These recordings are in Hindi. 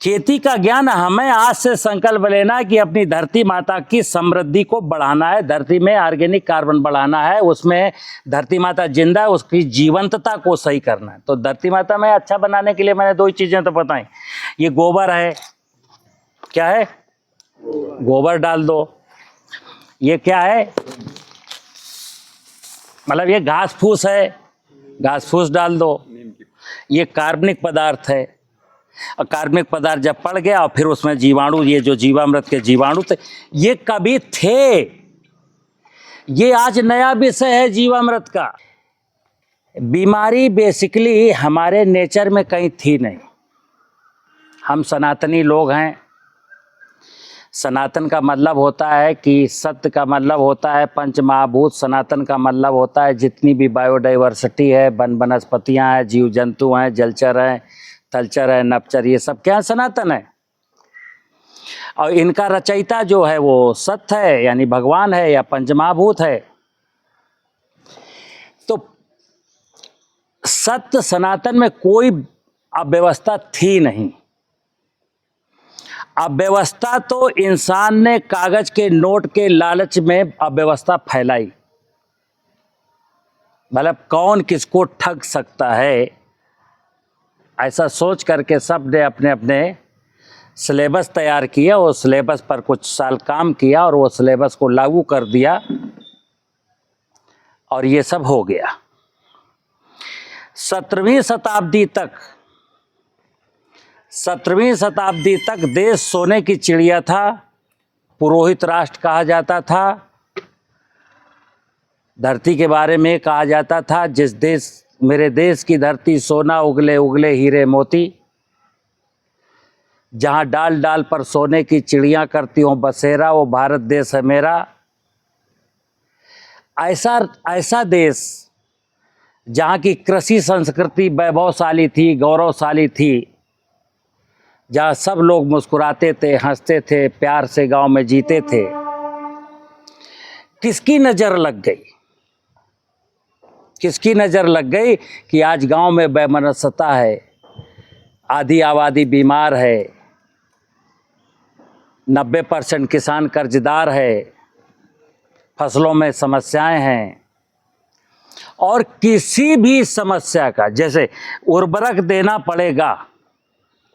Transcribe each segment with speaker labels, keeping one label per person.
Speaker 1: खेती का ज्ञान हमें आज से संकल्प लेना कि अपनी धरती माता की समृद्धि को बढ़ाना है, धरती में ऑर्गेनिक कार्बन बढ़ाना है, उसमें धरती माता जिंदा है उसकी जीवंतता को सही करना है। तो धरती माता में अच्छा बनाने के लिए मैंने दो ही चीजें तो बताई। ये गोबर है, क्या है, गोबर डाल दो। ये क्या है, मतलब ये घास फूस है, घास फूस डाल दो। ये कार्बनिक पदार्थ है, और कार्बनिक पदार्थ जब पड़ गया और फिर उसमें जीवाणु, ये जो जीवामृत के जीवाणु थे, ये कभी थे, ये आज नया विषय है जीवामृत का। बीमारी बेसिकली हमारे नेचर में कहीं थी नहीं। हम सनातनी लोग हैं। सनातन का मतलब होता है कि सत्य का मतलब होता है पंच महाभूत। सनातन का मतलब होता है जितनी भी बायोडाइवर्सिटी है, वन वनस्पतियाँ हैं, जीव जंतु हैं, जलचर हैं, थलचर है, नपचर, ये सब क्या सनातन है। और इनका रचयिता जो है वो सत्य है, यानी भगवान है या पंचमहाभूत है। तो सत्य सनातन में कोई अव्यवस्था थी नहीं। अव्यवस्था तो इंसान ने कागज के नोट के लालच में अव्यवस्था फैलाई। मतलब कौन किसको ठग सकता है, ऐसा सोच करके सब ने अपने अपने सिलेबस तैयार किया, और सिलेबस पर कुछ साल काम किया और वो सिलेबस को लागू कर दिया, और ये सब हो गया। 17वीं शताब्दी तक देश सोने की चिड़िया था, पुरोहित राष्ट्र कहा जाता था। धरती के बारे में कहा जाता था, जिस देश, मेरे देश की धरती सोना उगले उगले हीरे मोती, जहाँ डाल डाल पर सोने की चिड़ियाँ करती हों बसेरा, वो भारत देश है मेरा। ऐसा देश जहाँ की कृषि संस्कृति वैभवशाली थी, गौरवशाली थी, जहाँ सब लोग मुस्कुराते थे, हंसते थे, प्यार से गांव में जीते थे। किसकी नज़र लग गई, किसकी नज़र लग गई कि आज गांव में वैमनस्यता है, आधी आबादी बीमार है, 90% किसान कर्जदार है, फसलों में समस्याएं हैं, और किसी भी समस्या का, जैसे उर्वरक देना पड़ेगा,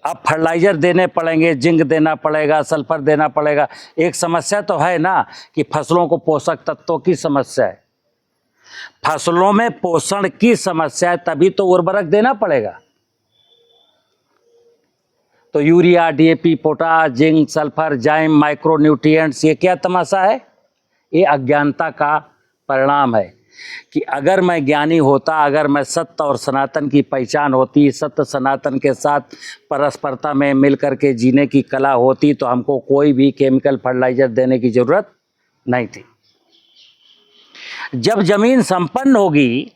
Speaker 1: अब फर्टिलाइजर देने पड़ेंगे, जिंक देना पड़ेगा, सल्फर देना पड़ेगा। एक समस्या तो है ना कि फसलों को पोषक तत्वों की समस्या है, फसलों में पोषण की समस्या है, तभी तो उर्वरक देना पड़ेगा। तो urea, DAP, potash, zinc, sulphur, जाइम, माइक्रो न्यूट्रिएंट्स, ये क्या तमाशा है? ये अज्ञानता का परिणाम है कि अगर मैं ज्ञानी होता, अगर मैं सत्य और सनातन की पहचान होती, सत्य सनातन के साथ परस्परता में मिलकर के जीने की कला होती, तो हमको कोई भी केमिकल फर्टिलाइजर देने की जरूरत नहीं थी। जब जमीन संपन्न होगी,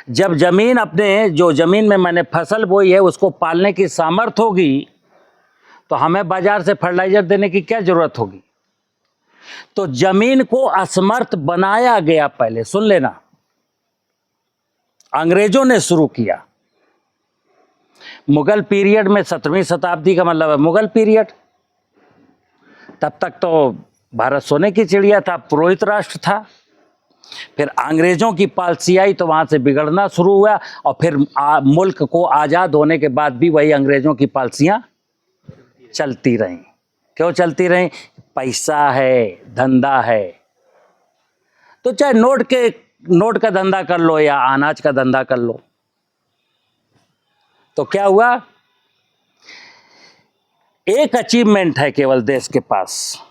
Speaker 1: जब जमीन अपने, जो जमीन में मैंने फसल बोई है उसको पालने की सामर्थ्य होगी, तो हमें बाजार से फर्टिलाइजर देने की क्या जरूरत होगी। तो जमीन को असमर्थ बनाया गया। पहले सुन लेना, अंग्रेजों ने शुरू किया मुगल पीरियड में। 17वीं शताब्दी का मतलब है मुगल पीरियड। तब तक तो भारत सोने की चिड़िया था, पुरोहित राष्ट्र था। फिर अंग्रेजों की पॉलिसी आई तो वहां से बिगड़ना शुरू हुआ, और फिर मुल्क को आज़ाद होने के बाद भी वही अंग्रेजों की पॉलिसियां चलती रहीं। क्यों चलती रहीं? पैसा है, धंधा है। तो चाहे नोट का धंधा कर लो या अनाज का धंधा कर लो। तो क्या हुआ? एक अचीवमेंट है केवल देश के पास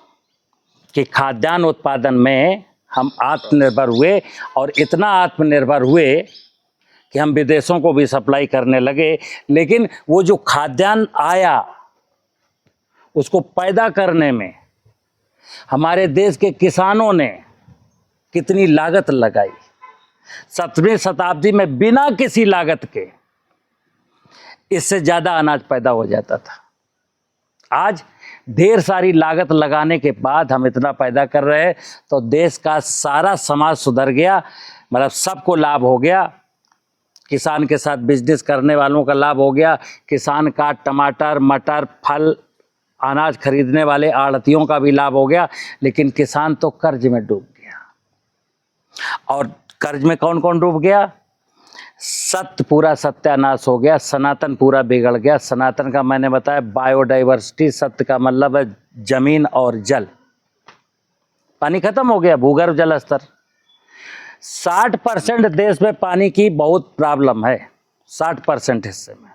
Speaker 1: कि खाद्यान्न उत्पादन में हम आत्मनिर्भर हुए, और इतना आत्मनिर्भर हुए कि हम विदेशों को भी सप्लाई करने लगे। लेकिन वो जो खाद्यान्न आया, उसको पैदा करने में हमारे देश के किसानों ने कितनी लागत लगाई। 17वीं शताब्दी में बिना किसी लागत के इससे ज़्यादा अनाज पैदा हो जाता था। आज ढेर सारी लागत लगाने के बाद हम इतना पैदा कर रहे हैं, तो देश का सारा समाज सुधर गया, मतलब सबको लाभ हो गया। किसान के साथ बिजनेस करने वालों का लाभ हो गया, किसान का टमाटर, मटर, फल, अनाज खरीदने वाले आड़तियों का भी लाभ हो गया। लेकिन किसान तो कर्ज में डूब गया। और कर्ज में कौन कौन डूब गया? सत्य पूरा सत्यानाश हो गया, सनातन पूरा बिगड़ गया। सनातन का मैंने बताया बायोडाइवर्सिटी, सत्य का मतलब है जमीन और जल। पानी खत्म हो गया, भूगर्भ जल स्तर 60% देश में पानी की बहुत प्रॉब्लम है। 60% हिस्से में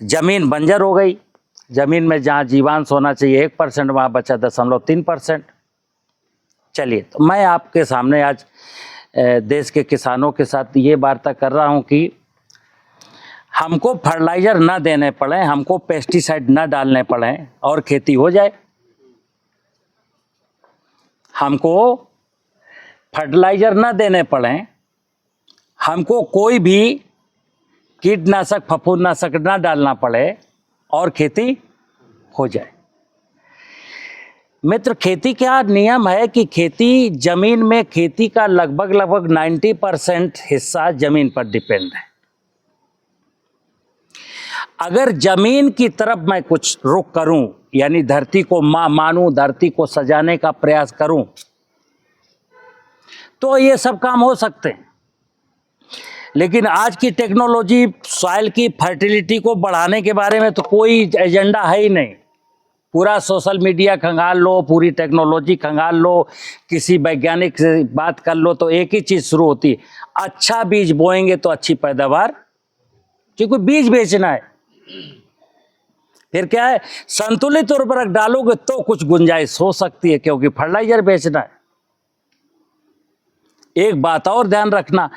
Speaker 1: जमीन बंजर हो गई। जमीन में जहाँ जीवांश होना चाहिए 1%, वहाँ बचा 0.3%। चलिए, तो मैं आपके सामने आज देश के किसानों के साथ ये वार्ता कर रहा हूँ कि हमको फर्टिलाइज़र ना देने पड़े, हमको पेस्टिसाइड ना डालने पड़े और खेती हो जाए। हमको फर्टिलाइज़र ना देने पड़े, हमको कोई भी कीटनाशक, फफूंदनाशक ना डालना पड़े और खेती हो जाए। मित्र, खेती का नियम है कि खेती जमीन में, खेती का लगभग 90% हिस्सा जमीन पर डिपेंड है। अगर जमीन की तरफ मैं कुछ रुख करूं, यानी धरती को मां मानूं, धरती को सजाने का प्रयास करूं, तो ये सब काम हो सकते हैं। लेकिन आज की टेक्नोलॉजी सॉइल की फर्टिलिटी को बढ़ाने के बारे में तो कोई एजेंडा है ही नहीं। पूरा सोशल मीडिया खंगाल लो, पूरी टेक्नोलॉजी खंगाल लो, किसी वैज्ञानिक से बात कर लो, तो एक ही चीज़ शुरू होती है, अच्छा बीज बोएंगे तो अच्छी पैदावार। क्योंकि बीज बेचना है। फिर क्या है, संतुलित उर्वरक डालोगे तो कुछ गुंजाइश हो सकती है, क्योंकि फर्टिलाइजर बेचना है। एक बात और ध्यान रखना,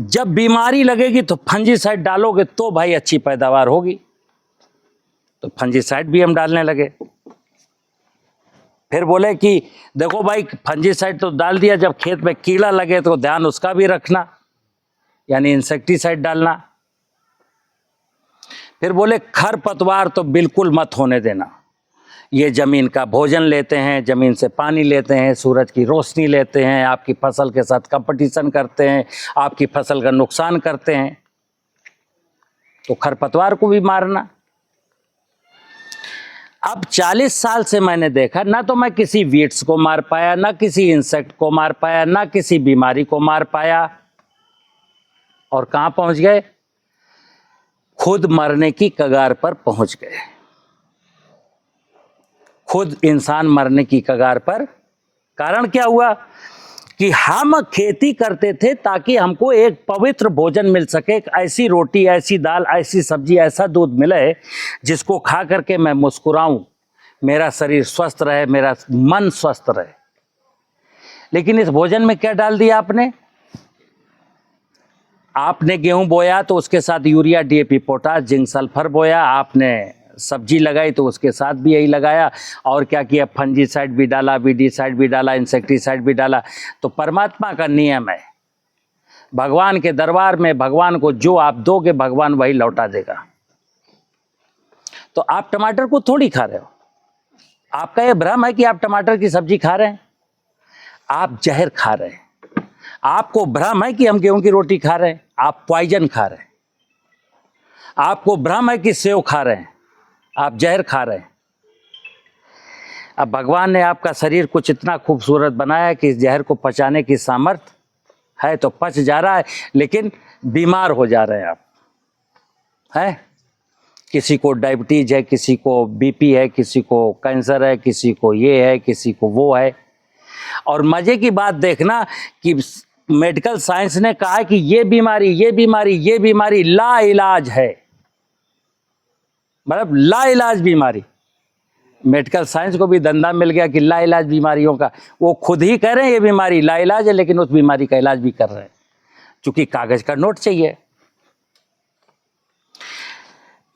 Speaker 1: जब बीमारी लगेगी तो फंजीसाइड डालोगे तो भाई अच्छी पैदावार होगी। तो फंजीसाइड भी हम डालने लगे। फिर बोले कि देखो भाई, फंजीसाइड तो डाल दिया, जब खेत में कीड़ा लगे तो ध्यान उसका भी रखना, यानी इंसेक्टिसाइड डालना। फिर बोले खरपतवार तो बिल्कुल मत होने देना। ये जमीन का भोजन लेते हैं, जमीन से पानी लेते हैं, सूरज की रोशनी लेते हैं, आपकी फसल के साथ कंपटीशन करते हैं, आपकी फसल का नुकसान करते हैं। तो खरपतवार को भी मारना। अब 40 साल से मैंने देखा, ना तो मैं किसी वीड्स को मार पाया, ना किसी इंसेक्ट को मार पाया, ना किसी बीमारी को मार पाया। और कहां पहुंच गए? खुद मरने की कगार पर पहुंच गए। खुद इंसान मरने की कगार पर। कारण क्या हुआ कि हम खेती करते थे ताकि हमको एक पवित्र भोजन मिल सके, एक ऐसी रोटी, ऐसी दाल, ऐसी सब्जी, ऐसा दूध मिले जिसको खा करके मैं मुस्कुराऊं, मेरा शरीर स्वस्थ रहे, मेरा मन स्वस्थ रहे। लेकिन इस भोजन में क्या डाल दिया आपने? आपने गेहूं बोया तो उसके साथ urea, DAP, potash, zinc, sulphur बोया। आपने सब्जी लगाई तो उसके साथ भी यही लगाया। और क्या किया? फंजीसाइड भी डाला, वीडीसाइड भी डाला, इंसेक्टिसाइड भी डाला। तो परमात्मा का नियम है, भगवान के दरबार में भगवान को जो आप दोगे भगवान वही लौटा देगा। तो आप टमाटर को थोड़ी खा रहे हो। आपका यह भ्रम है कि आप टमाटर की सब्जी खा रहे हैं, आप जहर खा रहे हैं। आपको भ्रम है कि हम गेहूं की रोटी खा रहे हैं, आप पॉइजन खा रहे हैं। आपको भ्रम है कि सेव खा रहे हैं, आप जहर खा रहे हैं। अब भगवान ने आपका शरीर कुछ इतना खूबसूरत बनाया कि इस जहर को पचाने की सामर्थ्य है, तो पच जा रहा है, लेकिन बीमार हो जा रहे हैं आप। है किसी को डायबिटीज है, किसी को बीपी है, किसी को कैंसर है, किसी को ये है, किसी को वो है। और मजे की बात देखना कि मेडिकल साइंस ने कहा है कि ये बीमारी, ये बीमारी, ये बीमारी ला इलाज है। मतलब ला इलाज बीमारी। मेडिकल साइंस को भी धंधा मिल गया कि ला इलाज बीमारियों का। वो खुद ही कह रहे हैं ये बीमारी ला इलाज है, लेकिन उस बीमारी का इलाज भी कर रहे हैं, क्योंकि कागज का नोट चाहिए।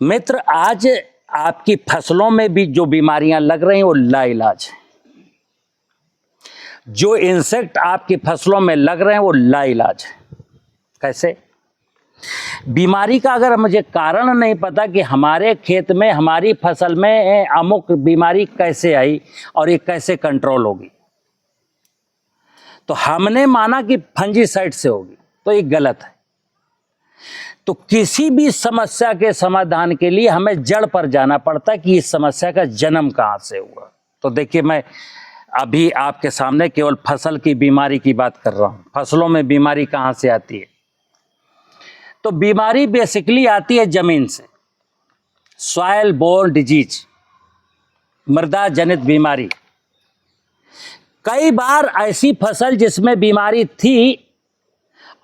Speaker 1: मित्र, आज आपकी फसलों में भी जो बीमारियां लग रही हैं वो ला इलाज है। जो इंसेक्ट आपकी फसलों में लग रहे हैं वो ला इलाज है। कैसे? बीमारी का अगर मुझे कारण नहीं पता कि हमारे खेत में, हमारी फसल में अमुक बीमारी कैसे आई और ये कैसे कंट्रोल होगी, तो हमने माना कि फंजीसाइड से होगी, तो ये गलत है। तो किसी भी समस्या के समाधान के लिए हमें जड़ पर जाना पड़ता है कि इस समस्या का जन्म कहाँ से हुआ। तो देखिए, मैं अभी आपके सामने केवल फसल की बीमारी की बात कर रहा हूँ। फसलों में बीमारी कहाँ से आती है? तो बीमारी बेसिकली आती है जमीन से, सॉइल बोर्न डिजीज, मृदा जनित बीमारी। कई बार ऐसी फसल जिसमें बीमारी थी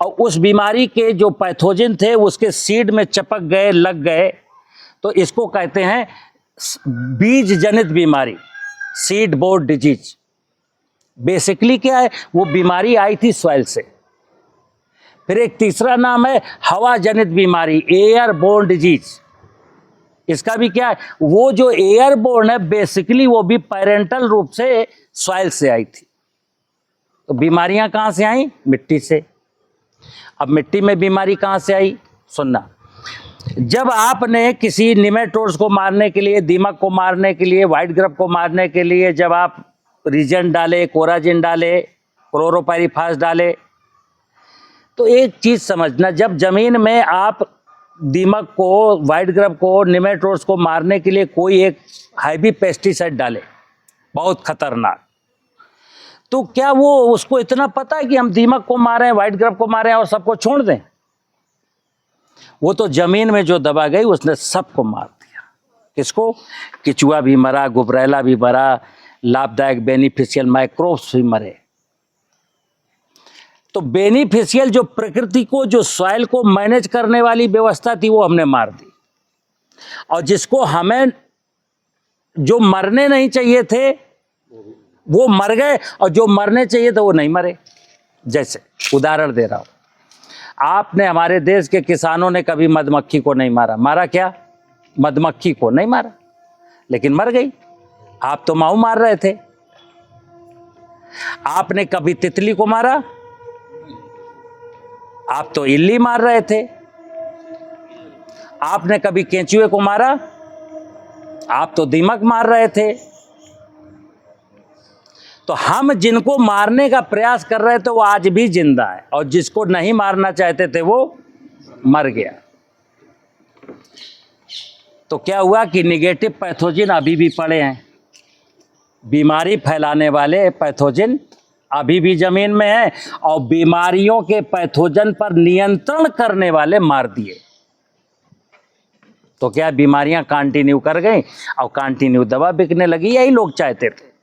Speaker 1: और उस बीमारी के जो पैथोजन थे उसके सीड में चपक गए, लग गए, तो इसको कहते हैं बीज जनित बीमारी, सीड बोर्न डिजीज। बेसिकली क्या है? वो बीमारी आई थी सॉइल से। फिर एक तीसरा नाम है हवा जनित बीमारी, एयर बोर्न डिजीज। इसका भी क्या है? वो जो एयर बोर्न है बेसिकली वो भी पेरेंटल रूप से सॉइल से आई थी। तो बीमारियां कहां से आई? मिट्टी से। अब मिट्टी में बीमारी कहां से आई? सुनना, जब आपने किसी निमेटोड्स को मारने के लिए, दीमक को मारने के लिए, व्हाइट ग्रब को मारने के लिए जब आप रीजेंट डाले, कोराजिन डाले, क्लोरोपाइरीफास डाले, तो एक चीज समझना, जब जमीन में आप दीमक को, व्हाइट ग्रब को, निमेटोड्स को मारने के लिए कोई एक हैवी पेस्टिसाइड डाले, बहुत खतरनाक, तो क्या वो उसको इतना पता है कि हम दीमक को मारें, व्हाइट ग्रब को मारें और सबको छोड़ दें? वो तो जमीन में जो दबा गई उसने सबको मार दिया। किसको? केचुआ भी मरा, गुबरैला भी मरा, लाभदायक बेनिफिशियल माइक्रोब्स भी मरे। तो बेनिफिशियल जो प्रकृति को, जो सॉइल को मैनेज करने वाली व्यवस्था थी वो हमने मार दी, और जिसको हमें जो मरने नहीं चाहिए थे वो मर गए, और जो मरने चाहिए थे वो नहीं मरे। जैसे उदाहरण दे रहा हूं, आपने, हमारे देश के किसानों ने कभी मधुमक्खी को नहीं मारा। मारा क्या? मधुमक्खी को नहीं मारा, लेकिन मर गई। आप तो माऊ मार रहे थे। आपने कभी तितली को मारा? आप तो इल्ली मार रहे थे। आपने कभी केंचुए को मारा? आप तो दीमक मार रहे थे। तो हम जिनको मारने का प्रयास कर रहे थे वो आज भी जिंदा है, और जिसको नहीं मारना चाहते थे वो मर गया। तो क्या हुआ कि निगेटिव पैथोजन अभी भी पड़े हैं। बीमारी फैलाने वाले पैथोजन अभी भी जमीन में हैं, और बीमारियों के पैथोजन पर नियंत्रण करने वाले मार दिए। तो क्या बीमारियां कंटिन्यू कर गई और कंटिन्यू दवा बिकने लगी? यही लोग चाहते थे।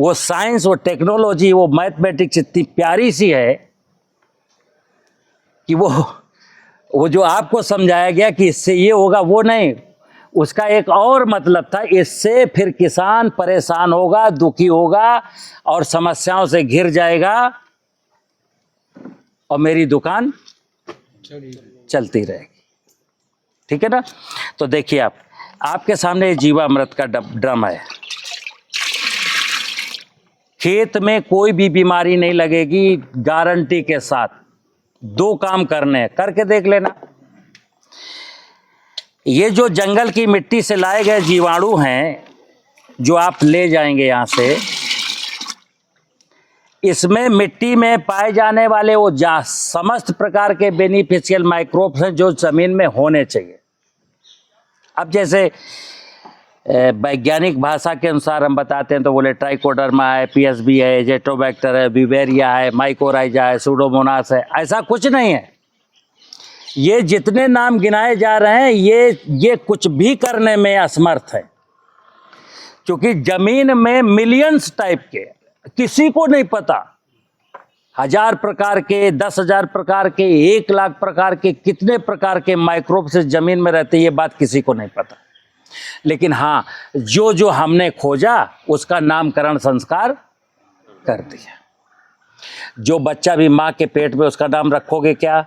Speaker 1: वो साइंस, वो टेक्नोलॉजी, वो मैथमेटिक्स इतनी प्यारी सी है कि वो जो आपको समझाया गया कि इससे ये होगा, वो नहीं, उसका एक और मतलब था, इससे फिर किसान परेशान होगा, दुखी होगा और समस्याओं से घिर जाएगा, और मेरी दुकान चलती रहेगी। ठीक है ना? तो देखिए, आपके सामने जीवामृत का ड्रम है। खेत में कोई भी बीमारी नहीं लगेगी, गारंटी के साथ। 2 काम करने हैं, करके देख लेना। ये जो जंगल की मिट्टी से लाए गए जीवाणु हैं जो आप ले जाएंगे यहां से, इसमें मिट्टी में पाए जाने वाले वो समस्त प्रकार के बेनिफिशियल माइक्रोब्स हैं जो जमीन में होने चाहिए। अब जैसे वैज्ञानिक भाषा के अनुसार हम बताते हैं तो बोले ट्राइकोडर्मा है, पीएसबी है, जेटोबैक्टर है, बिवेरिया है, माइकोराइजा है, सूडोमोनास है। ऐसा कुछ नहीं है। ये जितने नाम गिनाए जा रहे हैं ये कुछ भी करने में असमर्थ है, क्योंकि जमीन में मिलियंस टाइप के, किसी को नहीं पता, 1000 प्रकार के, 10,000 प्रकार के, 1 लाख प्रकार के, कितने प्रकार के माइक्रोब्स जमीन में रहते, ये बात किसी को नहीं पता। लेकिन हाँ, जो हमने खोजा उसका नामकरण संस्कार कर दिया। जो बच्चा भी मां के पेट में, उसका नाम रखोगे क्या?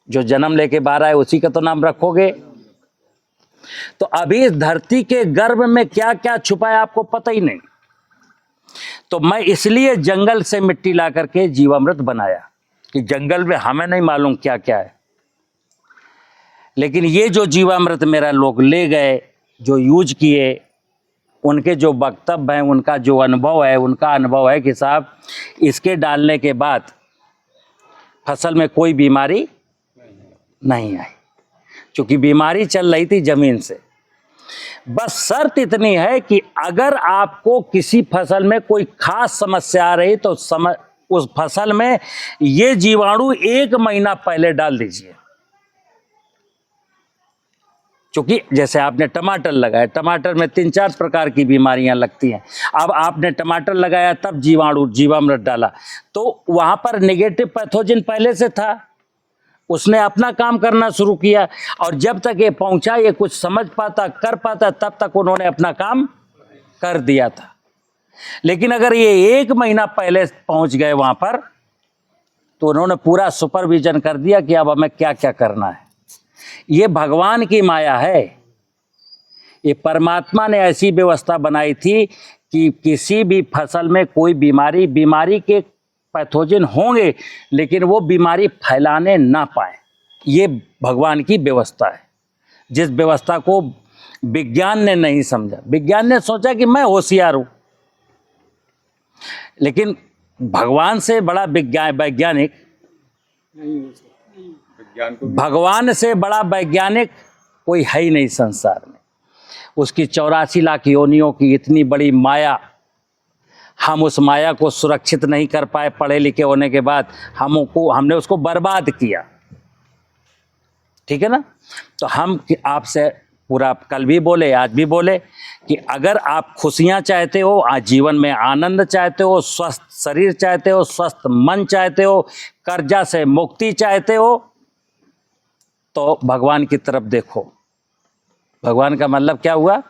Speaker 1: जो जन्म लेके बाहर आए उसी का तो नाम रखोगे। तो अभी इस धरती के गर्भ में क्या क्या छुपा है आपको पता ही नहीं। तो मैं इसलिए जंगल से मिट्टी ला करके जीवामृत बनाया कि जंगल में हमें नहीं मालूम क्या क्या है। लेकिन ये जो जीवामृत मेरा लोग ले गए, जो यूज किए, उनके जो वक्तव्य हैं, उनका जो अनुभव है, उनका अनुभव है कि साहब इसके डालने के बाद फसल में कोई बीमारी नहीं आई, क्योंकि बीमारी चल रही थी जमीन से। बस शर्त इतनी है कि अगर आपको किसी फसल में कोई खास समस्या आ रही तो उस फसल में ये जीवाणु 1 महीना पहले डाल दीजिए। क्योंकि जैसे आपने टमाटर लगाया, टमाटर में 3-4 प्रकार की बीमारियां लगती हैं। अब आपने टमाटर लगाया तब जीवामृत डाला, तो वहां पर नेगेटिव पैथोजन पहले से था, उसने अपना काम करना शुरू किया, और जब तक ये पहुंचा, ये कुछ समझ पाता, कर पाता, तब तक उन्होंने अपना काम कर दिया था। लेकिन अगर ये 1 महीना पहले पहुंच गए वहां पर, तो उन्होंने पूरा सुपरविजन कर दिया कि अब हमें क्या क्या करना है। ये भगवान की माया है। ये परमात्मा ने ऐसी व्यवस्था बनाई थी कि किसी भी फसल में कोई बीमारी के पैथोजन होंगे, लेकिन वो बीमारी फैलाने ना पाए। ये भगवान की व्यवस्था है, जिस व्यवस्था को विज्ञान ने नहीं समझा। विज्ञान ने सोचा कि मैं होशियार हूं, लेकिन भगवान से बड़ा वैज्ञानिक, भगवान से बड़ा वैज्ञानिक कोई है ही नहीं संसार में। उसकी 84 लाख योनियों की इतनी बड़ी माया, हम उस माया को सुरक्षित नहीं कर पाए पढ़े लिखे होने के बाद, हमने उसको बर्बाद किया। ठीक है ना? तो हम आपसे पूरा कल भी बोले, आज भी बोले कि अगर आप खुशियां चाहते हो, आज जीवन में आनंद चाहते हो, स्वस्थ शरीर चाहते हो, स्वस्थ मन चाहते हो, कर्जा से मुक्ति चाहते हो, तो भगवान की तरफ देखो। भगवान का मतलब क्या हुआ?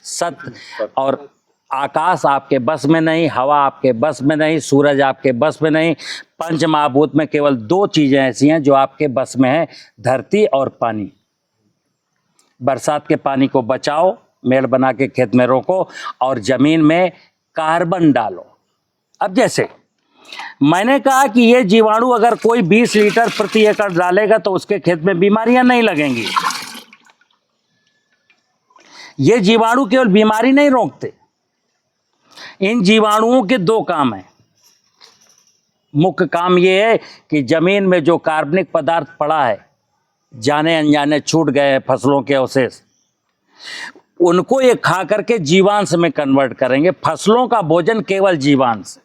Speaker 1: सत्य। और आकाश आपके बस में नहीं, हवा आपके बस में नहीं, सूरज आपके बस में नहीं। पंच महाभूत में केवल 2 चीजें ऐसी हैं जो आपके बस में हैं, धरती और पानी। बरसात के पानी को बचाओ, मेड़ बना के खेत में रोको, और जमीन में कार्बन डालो। अब जैसे मैंने कहा कि ये जीवाणु अगर कोई 20 लीटर प्रति एकड़ डालेगा तो उसके खेत में बीमारियां नहीं लगेंगी। ये जीवाणु केवल बीमारी नहीं रोकते, इन जीवाणुओं के 2 काम हैं। मुख्य काम ये है कि जमीन में जो कार्बनिक पदार्थ पड़ा है, जाने अनजाने छूट गए हैं फसलों के अवशेष, उनको ये खा करके जीवांश में कन्वर्ट करेंगे। फसलों का भोजन केवल जीवांश।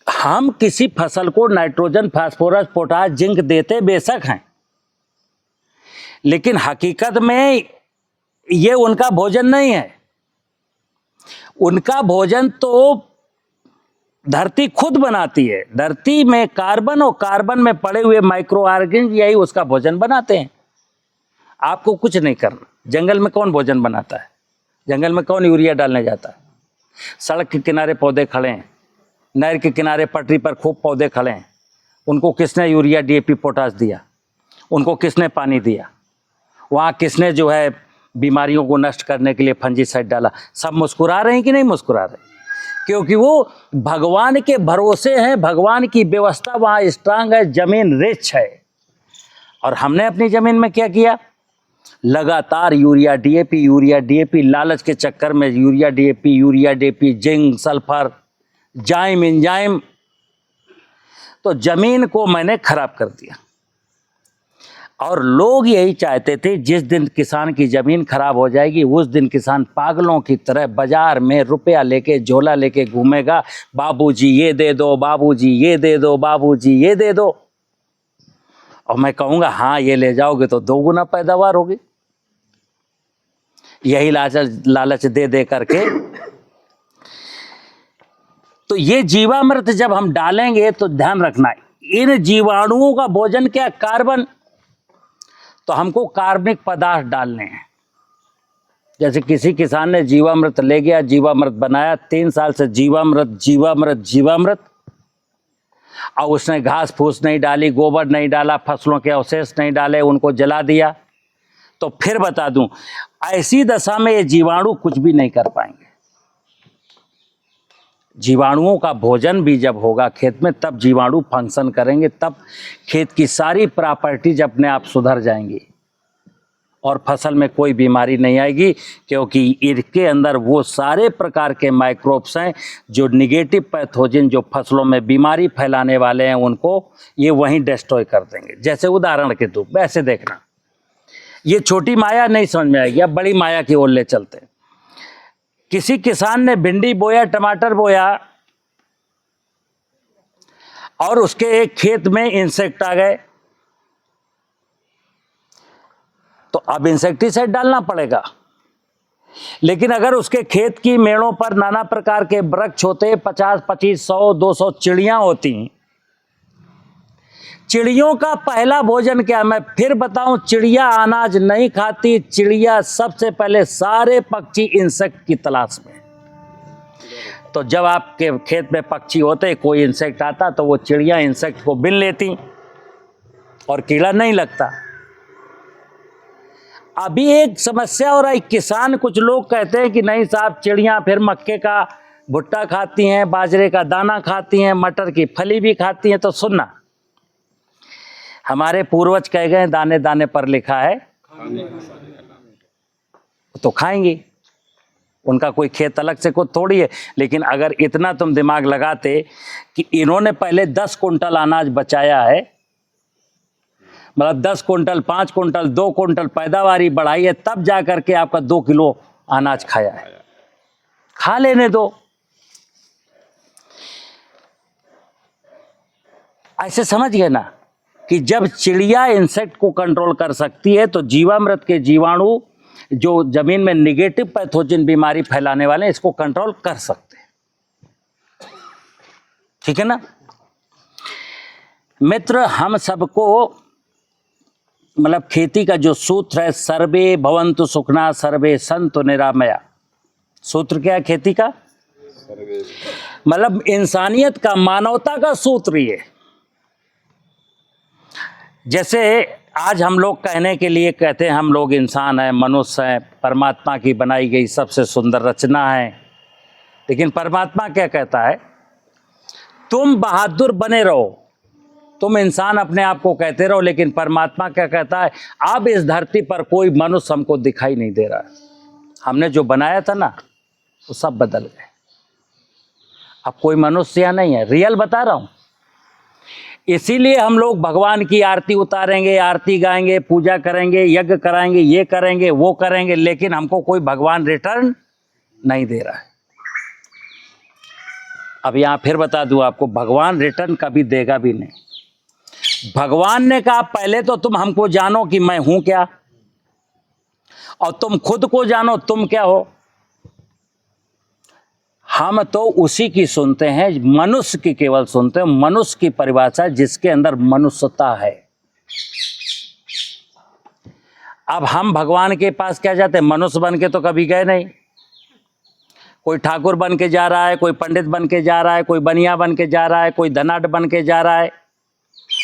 Speaker 1: हम किसी फसल को नाइट्रोजन, फास्फोरस, पोटाश, जिंक देते बेशक हैं, लेकिन हकीकत में ये उनका भोजन नहीं है। उनका भोजन तो धरती खुद बनाती है। धरती में कार्बन और कार्बन में पड़े हुए माइक्रो ऑर्गेनिज्म यही उसका भोजन बनाते हैं। आपको कुछ नहीं करना। जंगल में कौन भोजन बनाता है? जंगल में कौन यूरिया डालने जाता है? सड़क के किनारे पौधे खड़े हैं, नहर के किनारे पटरी पर खूब पौधे खड़े हैं, उनको किसने यूरिया, डीएपी, पोटाश दिया? उनको किसने पानी दिया? वहाँ किसने जो है बीमारियों को नष्ट करने के लिए फंजीसाइड डाला? सब मुस्कुरा रहे हैं कि नहीं मुस्कुरा रहे? क्योंकि वो भगवान के भरोसे हैं। भगवान की व्यवस्था वहाँ स्ट्रांग है, जमीन रिच है। और हमने अपनी जमीन में क्या किया? लगातार यूरिया डीएपी, लालच के चक्कर में यूरिया डीएपी, जिंक, सल्फर, जाइम, इंजाइम, तो जमीन को मैंने खराब कर दिया। और लोग यही चाहते थे, जिस दिन किसान की जमीन खराब हो जाएगी उस दिन किसान पागलों की तरह बाजार में रुपया लेके, झोला लेके घूमेगा, बाबूजी ये दे दो, बाबूजी ये दे दो, बाबूजी ये दे दो। और मैं कहूँगा हाँ ये ले जाओगे तो 2 गुना पैदावार होगी। यही लालच दे दे करके। तो ये जीवामृत जब हम डालेंगे तो ध्यान रखना, इन जीवाणुओं का भोजन क्या? कार्बन। तो हमको कार्बनिक पदार्थ डालने हैं। जैसे किसी किसान ने जीवामृत ले गया, जीवामृत बनाया, 3 साल से जीवामृत, और उसने घास फूस नहीं डाली, गोबर नहीं डाला, फसलों के अवशेष नहीं डाले, उनको जला दिया, तो फिर बता दूं, ऐसी दशा में ये जीवाणु कुछ भी नहीं कर पाएंगे। जीवाणुओं का भोजन भी जब होगा खेत में, तब जीवाणु फंक्शन करेंगे, तब खेत की सारी प्रॉपर्टीज अपने आप सुधर जाएंगी। और फसल में कोई बीमारी नहीं आएगी, क्योंकि इनके अंदर वो सारे प्रकार के माइक्रोब्स हैं जो निगेटिव पैथोजन, जो फसलों में बीमारी फैलाने वाले हैं, उनको ये वहीं डिस्ट्रॉय कर देंगे। जैसे उदाहरण के तौर पर ऐसे देखना, ये छोटी माया नहीं समझ में आएगी, अब बड़ी माया की ओर ले चलते हैं। किसी किसान ने भिंडी बोया, टमाटर बोया, और उसके एक खेत में इंसेक्ट आ गए, तो अब इंसेक्टिसाइड डालना पड़ेगा। लेकिन अगर उसके खेत की मेड़ों पर नाना प्रकार के वृक्ष होते, 50, 25, 100, 200 चिड़ियां होती, चिड़ियों का पहला भोजन क्या, मैं फिर बताऊं, चिड़िया अनाज नहीं खाती, चिड़िया सबसे पहले सारे पक्षी इंसेक्ट की तलाश में। तो जब आपके खेत में पक्षी होते, कोई इंसेक्ट आता, तो वो चिड़िया इंसेक्ट को बिन लेती और कीड़ा नहीं लगता। अभी एक समस्या हो रहा है, किसान कुछ लोग कहते हैं कि नहीं साहब, चिड़िया फिर मक्के का भुट्टा खाती हैं, बाजरे का दाना खाती हैं, मटर की फली भी खाती हैं। तो सुनना, हमारे पूर्वज कह गए दाने दाने पर लिखा है, तो खाएंगे, उनका कोई खेत अलग से कोई थोड़ी है। लेकिन अगर इतना तुम दिमाग लगाते कि इन्होंने पहले 10 कुंटल अनाज बचाया है, मतलब 10 कुंटल, 5 कुंटल, 2 कुंटल पैदावारी बढ़ाई है, तब जा करके आपका 2 किलो अनाज खाया है, खा लेने दो। ऐसे समझ गए ना कि जब चिड़िया इंसेक्ट को कंट्रोल कर सकती है, तो जीवामृत के जीवाणु जो जमीन में निगेटिव पैथोजन बीमारी फैलाने वाले हैं, इसको कंट्रोल कर सकते हैं। ठीक है ना मित्र, हम सबको मतलब खेती का जो सूत्र है, सर्वे भवन्तु सुखना सर्वे सन्तु निरामया। सूत्र क्या है खेती का? मतलब इंसानियत का, मानवता का सूत्र ये। जैसे आज हम लोग कहने के लिए कहते हैं हम लोग इंसान हैं, मनुष्य हैं, परमात्मा की बनाई गई सबसे सुंदर रचना है। लेकिन परमात्मा क्या कहता है? तुम बहादुर बने रहो, तुम इंसान अपने आप को कहते रहो, लेकिन परमात्मा क्या कहता है? अब इस धरती पर कोई मनुष्य हमको दिखाई नहीं दे रहा है। हमने जो बनाया था ना, वो सब बदल गए। अब कोई मनुष्य यहाँ नहीं है, रियल बता रहा हूँ। इसीलिए हम लोग भगवान की आरती उतारेंगे, आरती गाएंगे, पूजा करेंगे, यज्ञ कराएंगे, ये करेंगे, वो करेंगे, लेकिन हमको कोई भगवान रिटर्न नहीं दे रहा है। अब यहाँ फिर बता दूं आपको, भगवान रिटर्न कभी देगा भी नहीं। भगवान ने कहा पहले तो तुम हमको जानो कि मैं हूं क्या, और तुम खुद को जानो तुम क्या हो। हम तो उसी की सुनते हैं, मनुष्य की केवल सुनते हैं, मनुष्य की परिभाषा जिसके अंदर मनुष्यता है। अब हम भगवान के पास क्या जाते हैं? मनुष्य बन के तो कभी गए नहीं। कोई ठाकुर बन के जा रहा है, कोई पंडित बन के जा रहा है, कोई बनिया बन के जा रहा है, कोई धनाढ़ बन के जा रहा है,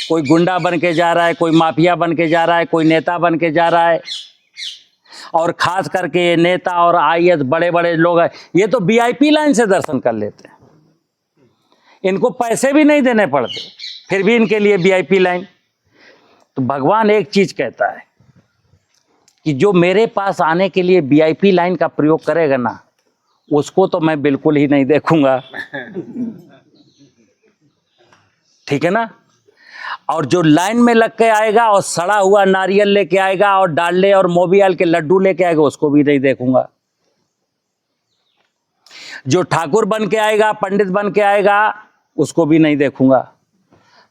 Speaker 1: कोई गुंडा बन के जा रहा है, कोई माफिया बन के जा रहा है, कोई नेता बन के जा रहा है। और खास करके ये नेता और आईएएस बड़े बड़े लोग हैं, ये तो वीआईपी लाइन से दर्शन कर लेते हैं, इनको पैसे भी नहीं देने पड़ते, फिर भी इनके लिए वीआईपी लाइन। तो भगवान एक चीज कहता है कि जो मेरे पास आने के लिए वीआईपी लाइन का प्रयोग करेगा ना, उसको तो मैं बिल्कुल ही नहीं देखूंगा। ठीक है ना? और जो लाइन में लग के आएगा और सड़ा हुआ नारियल लेके आएगा और डालडे और मोबियल के लड्डू लेके आएगा, उसको भी नहीं देखूंगा। जो ठाकुर बन के आएगा, पंडित बन के आएगा, उसको भी नहीं देखूंगा।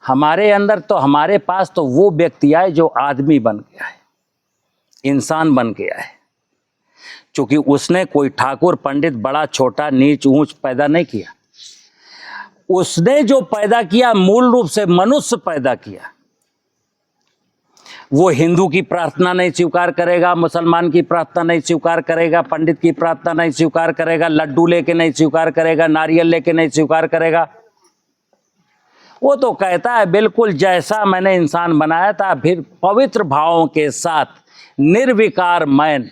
Speaker 1: हमारे अंदर तो, हमारे पास तो वो व्यक्ति आए जो आदमी बन के आए, इंसान बन के आए। क्योंकि उसने कोई ठाकुर पंडित बड़ा छोटा नीच ऊंच पैदा नहीं किया। उसने जो पैदा किया, मूल रूप से मनुष्य पैदा किया। वो हिंदू की प्रार्थना नहीं स्वीकार करेगा, मुसलमान की प्रार्थना नहीं स्वीकार करेगा, पंडित की प्रार्थना नहीं स्वीकार करेगा, लड्डू लेके नहीं स्वीकार करेगा, नारियल लेके नहीं स्वीकार करेगा। वो तो कहता है बिल्कुल जैसा मैंने इंसान बनाया था, फिर पवित्र भावों के साथ निर्विकार मैं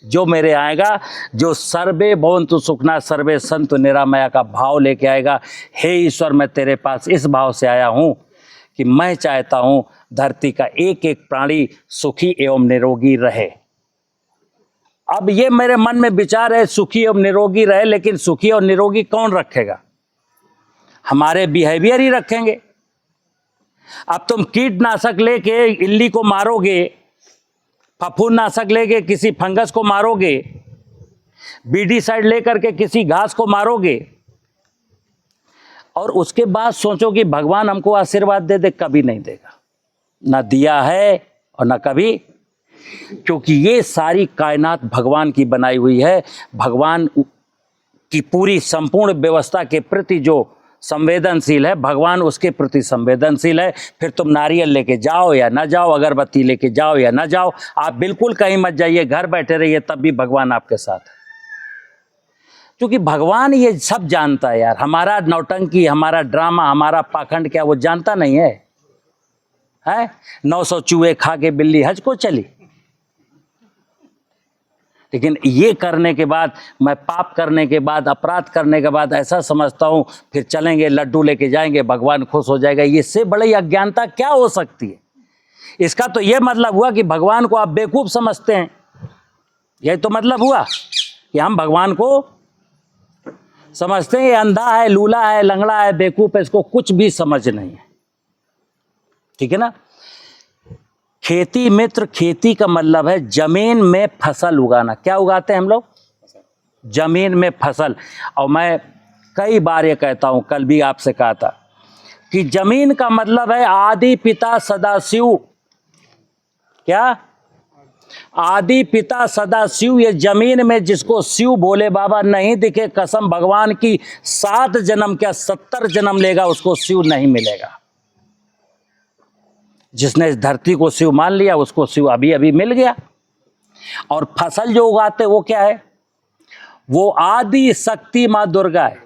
Speaker 1: जो मेरे आएगा, जो सर्वे भवन्तु सुखना सर्वे सन्तु निरामया का भाव लेके आएगा। हे ईश्वर, मैं तेरे पास इस भाव से आया हूँ कि मैं चाहता हूँ धरती का एक एक प्राणी सुखी एवं निरोगी रहे। अब ये मेरे मन में विचार है सुखी और निरोगी रहे, लेकिन सुखी और निरोगी कौन रखेगा? हमारे बिहेवियर ही रखेंगे। अब तुम कीटनाशक लेके इल्ली को मारोगे, फफूंदनाशक लेके किसी फंगस को मारोगे, बीडीसाइड लेकर के किसी घास को मारोगे, और उसके बाद सोचो कि भगवान हमको आशीर्वाद दे दे, कभी नहीं देगा, ना दिया है और ना कभी। क्योंकि ये सारी कायनात भगवान की बनाई हुई है। भगवान की पूरी संपूर्ण व्यवस्था के प्रति जो संवेदनशील है, भगवान उसके प्रति संवेदनशील है। फिर तुम नारियल लेके जाओ या ना जाओ, अगरबत्ती लेके जाओ या ना जाओ, आप बिल्कुल कहीं मत जाइए, घर बैठे रहिए, तब भी भगवान आपके साथ है। क्योंकि भगवान ये सब जानता है यार। हमारा नौटंकी, हमारा ड्रामा, हमारा पाखंड क्या वो जानता नहीं है? 900 चूहे खा के बिल्ली हज को चली। लेकिन ये करने के बाद, मैं पाप करने के बाद, अपराध करने के बाद ऐसा समझता हूं फिर चलेंगे लड्डू लेके जाएंगे, भगवान खुश हो जाएगा। ये से बड़ी अज्ञानता क्या हो सकती है? इसका तो ये मतलब हुआ कि भगवान को आप बेवकूफ समझते हैं। यही तो मतलब हुआ कि हम भगवान को समझते हैं ये अंधा है, लूला है, लंगड़ा है, बेवकूफ है, इसको कुछ भी समझ नहीं है। ठीक है ना? खेती मित्र, खेती का मतलब है जमीन में फसल उगाना। क्या उगाते हैं हम लोग? जमीन में फसल। और मैं कई बार ये कहता हूं, कल भी आपसे कहा था कि जमीन का मतलब है आदि पिता सदाशिव। क्या? आदि पिता सदाशिव। ये जमीन में जिसको शिव भोले बाबा नहीं दिखे, कसम भगवान की, 7 जन्म क्या 70 जन्म लेगा उसको शिव नहीं मिलेगा। जिसने इस धरती को शिव मान लिया उसको शिव अभी अभी मिल गया। और फसल जो उगाते वो क्या है? वो आदि शक्ति मां दुर्गा है।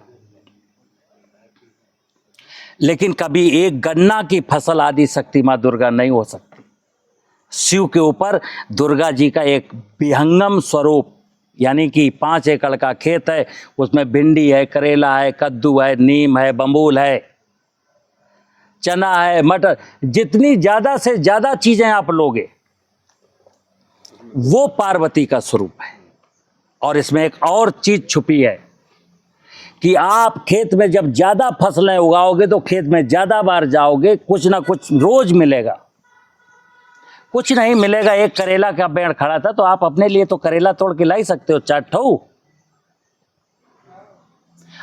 Speaker 1: लेकिन कभी एक गन्ना की फसल आदि शक्ति मां दुर्गा नहीं हो सकती। शिव के ऊपर दुर्गा जी का एक विहंगम स्वरूप, यानी कि 5 एकड़ का खेत है, उसमें भिंडी है, करेला है, कद्दू है, नीम है, बम्बूल है, चना है, मटर, जितनी ज्यादा से ज्यादा चीजें आप लोगे वो पार्वती का स्वरूप है। और इसमें एक और चीज छुपी है कि आप खेत में जब ज्यादा फसलें उगाओगे तो खेत में ज्यादा बार जाओगे, कुछ ना कुछ रोज मिलेगा। कुछ नहीं मिलेगा, एक करेला का पेड़ खड़ा था तो आप अपने लिए तो करेला तोड़ के ला ही सकते हो, 4 ठो।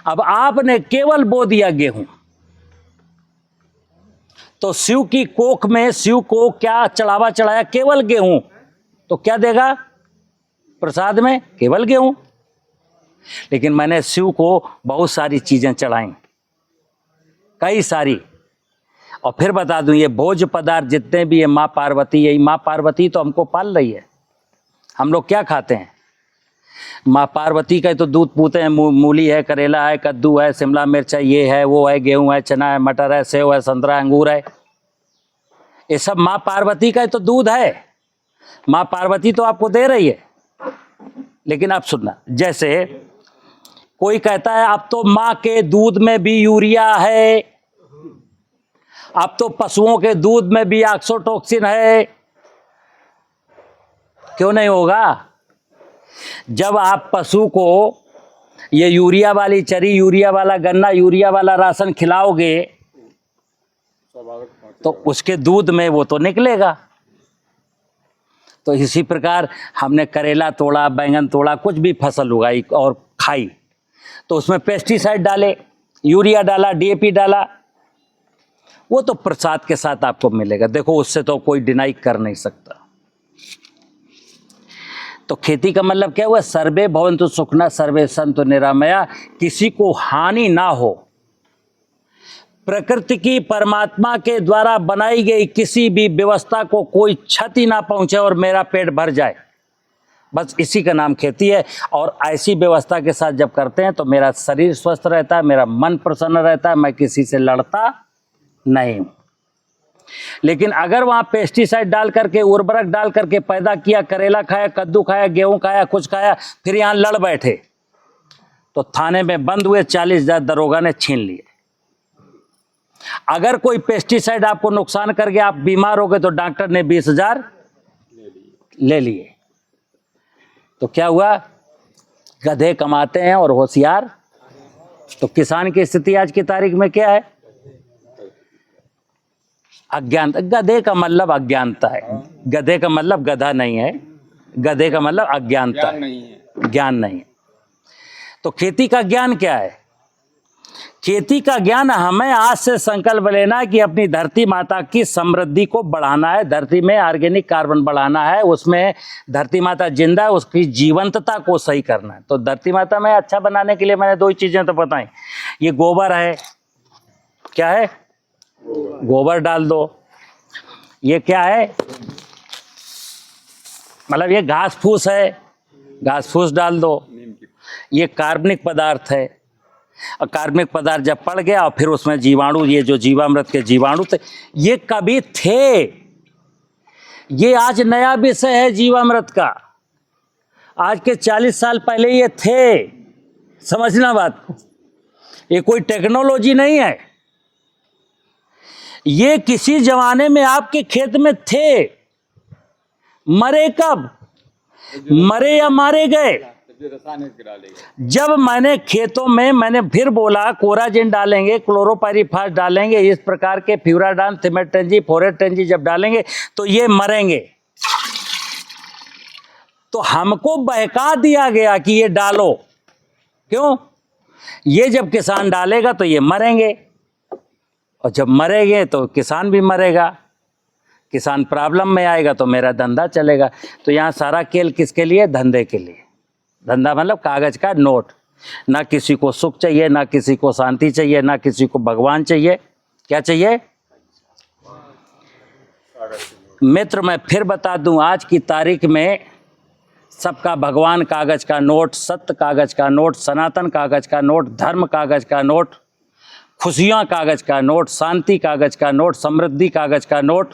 Speaker 1: अब आपने केवल बो दिया गेहूं, तो शिव की कोख में शिव को क्या चढ़ावा चढ़ाया? केवल गेहूं। तो क्या देगा प्रसाद में? केवल गेहूं। लेकिन मैंने शिव को बहुत सारी चीजें चढ़ाई, कई सारी। और फिर बता दूं, ये भोज पदार्थ जितने भी है माँ पार्वती, यही माँ पार्वती तो हमको पाल रही है। हम लोग क्या खाते हैं? माँ पार्वती का तो दूध पूते हैं। मूली है, करेला है, कद्दू है, शिमला मिर्च है, ये है, वो है, गेहूं है, चना है, मटर है, सेव है, संतरा, अंगूर है। ये सब माँ पार्वती का तो दूध है। माँ पार्वती तो आपको दे रही है। लेकिन आप सुनना, जैसे कोई कहता है अब तो माँ के दूध में भी यूरिया है, अब तो पशुओं के दूध में भी ऑक्सोटोक्सिन है। क्यों नहीं होगा? जब आप पशु को ये यूरिया वाली चरी, यूरिया वाला गन्ना, यूरिया वाला राशन खिलाओगे तो उसके दूध में वो तो निकलेगा। तो इसी प्रकार हमने करेला तोड़ा, बैंगन तोड़ा, कुछ भी फसल उगाई और खाई, तो उसमें पेस्टिसाइड डाले, यूरिया डाला, डीएपी डाला, वो तो प्रसाद के साथ आपको मिलेगा। देखो, उससे तो कोई डिनाई कर नहीं सकता। तो खेती का मतलब क्या हुआ? सर्वे भवन्तु सुखिनः सर्वे सन्तु निरामया। किसी को हानि ना हो। प्रकृति की, परमात्मा के द्वारा बनाई गई किसी भी व्यवस्था को कोई क्षति ना पहुंचे और मेरा पेट भर जाए, बस इसी का नाम खेती है। और ऐसी व्यवस्था के साथ जब करते हैं तो मेरा शरीर स्वस्थ रहता है, मेरा मन प्रसन्न रहता है, मैं किसी से लड़ता नहीं। लेकिन अगर वहां पेस्टिसाइड डाल करके, उर्वरक डाल करके पैदा किया, करेला खाया, कद्दू खाया, गेहूं खाया, कुछ खाया, फिर यहां लड़ बैठे, तो थाने में बंद हुए, 40,000 दरोगा ने छीन लिए। अगर कोई पेस्टिसाइड आपको नुकसान कर गया, आप बीमार हो गए, तो डॉक्टर ने 20,000 ले लिए। तो क्या हुआ, गधे कमाते हैं और होशियार। तो किसान की स्थिति आज की तारीख में क्या है, अज्ञानता। गधे का मतलब अज्ञानता है, गधे का मतलब गधा नहीं है, गधे का मतलब अज्ञानता है, ज्ञान नहीं है। तो खेती का ज्ञान क्या है, खेती का ज्ञान हमें आज से संकल्प लेना है कि अपनी धरती माता की समृद्धि को बढ़ाना है, धरती में ऑर्गेनिक कार्बन बढ़ाना है, उसमें धरती माता जिंदा है, उसकी जीवंतता को सही करना है। तो धरती माता में अच्छा बनाने के लिए मैंने दो ही चीजें तो बताई, ये गोबर है, क्या है, गोबर डाल दो, ये क्या है, मतलब ये घास फूस है, घास फूस डाल दो, ये कार्बनिक पदार्थ है। और कार्बनिक पदार्थ जब पड़ गया और फिर उसमें जीवाणु, ये जो जीवामृत के जीवाणु थे, ये कभी थे, ये आज नया विषय है जीवामृत का, आज के 40 साल पहले ये थे, समझना बात को, ये कोई टेक्नोलॉजी नहीं है, ये किसी जमाने में आपके खेत में थे। मरे कब, मरे या मारे गए, जब मैंने खेतों में मैंने फिर बोला कोराजिन डालेंगे, क्लोरोपाइरीफास डालेंगे, इस प्रकार के फ्यूराडान, थिमेटेंजी, फोरेटेंजी जब डालेंगे तो ये मरेंगे। तो हमको बहका दिया गया कि ये डालो, क्यों, ये जब किसान डालेगा तो ये मरेंगे, और जब मरेंगे तो किसान भी मरेगा, किसान प्रॉब्लम में आएगा तो मेरा धंधा चलेगा। तो यहाँ सारा खेल किसके लिए, धंधे के लिए। धंधा मतलब कागज का नोट, ना किसी को सुख चाहिए, ना किसी को शांति चाहिए, ना किसी को भगवान चाहिए, क्या चाहिए मित्र। मैं फिर बता दूं, आज की तारीख में सबका भगवान कागज का नोट, सत्य कागज का नोट, सनातन कागज का नोट, धर्म कागज का नोट, खुशियां कागज का नोट, शांति कागज का नोट, समृद्धि कागज का नोट।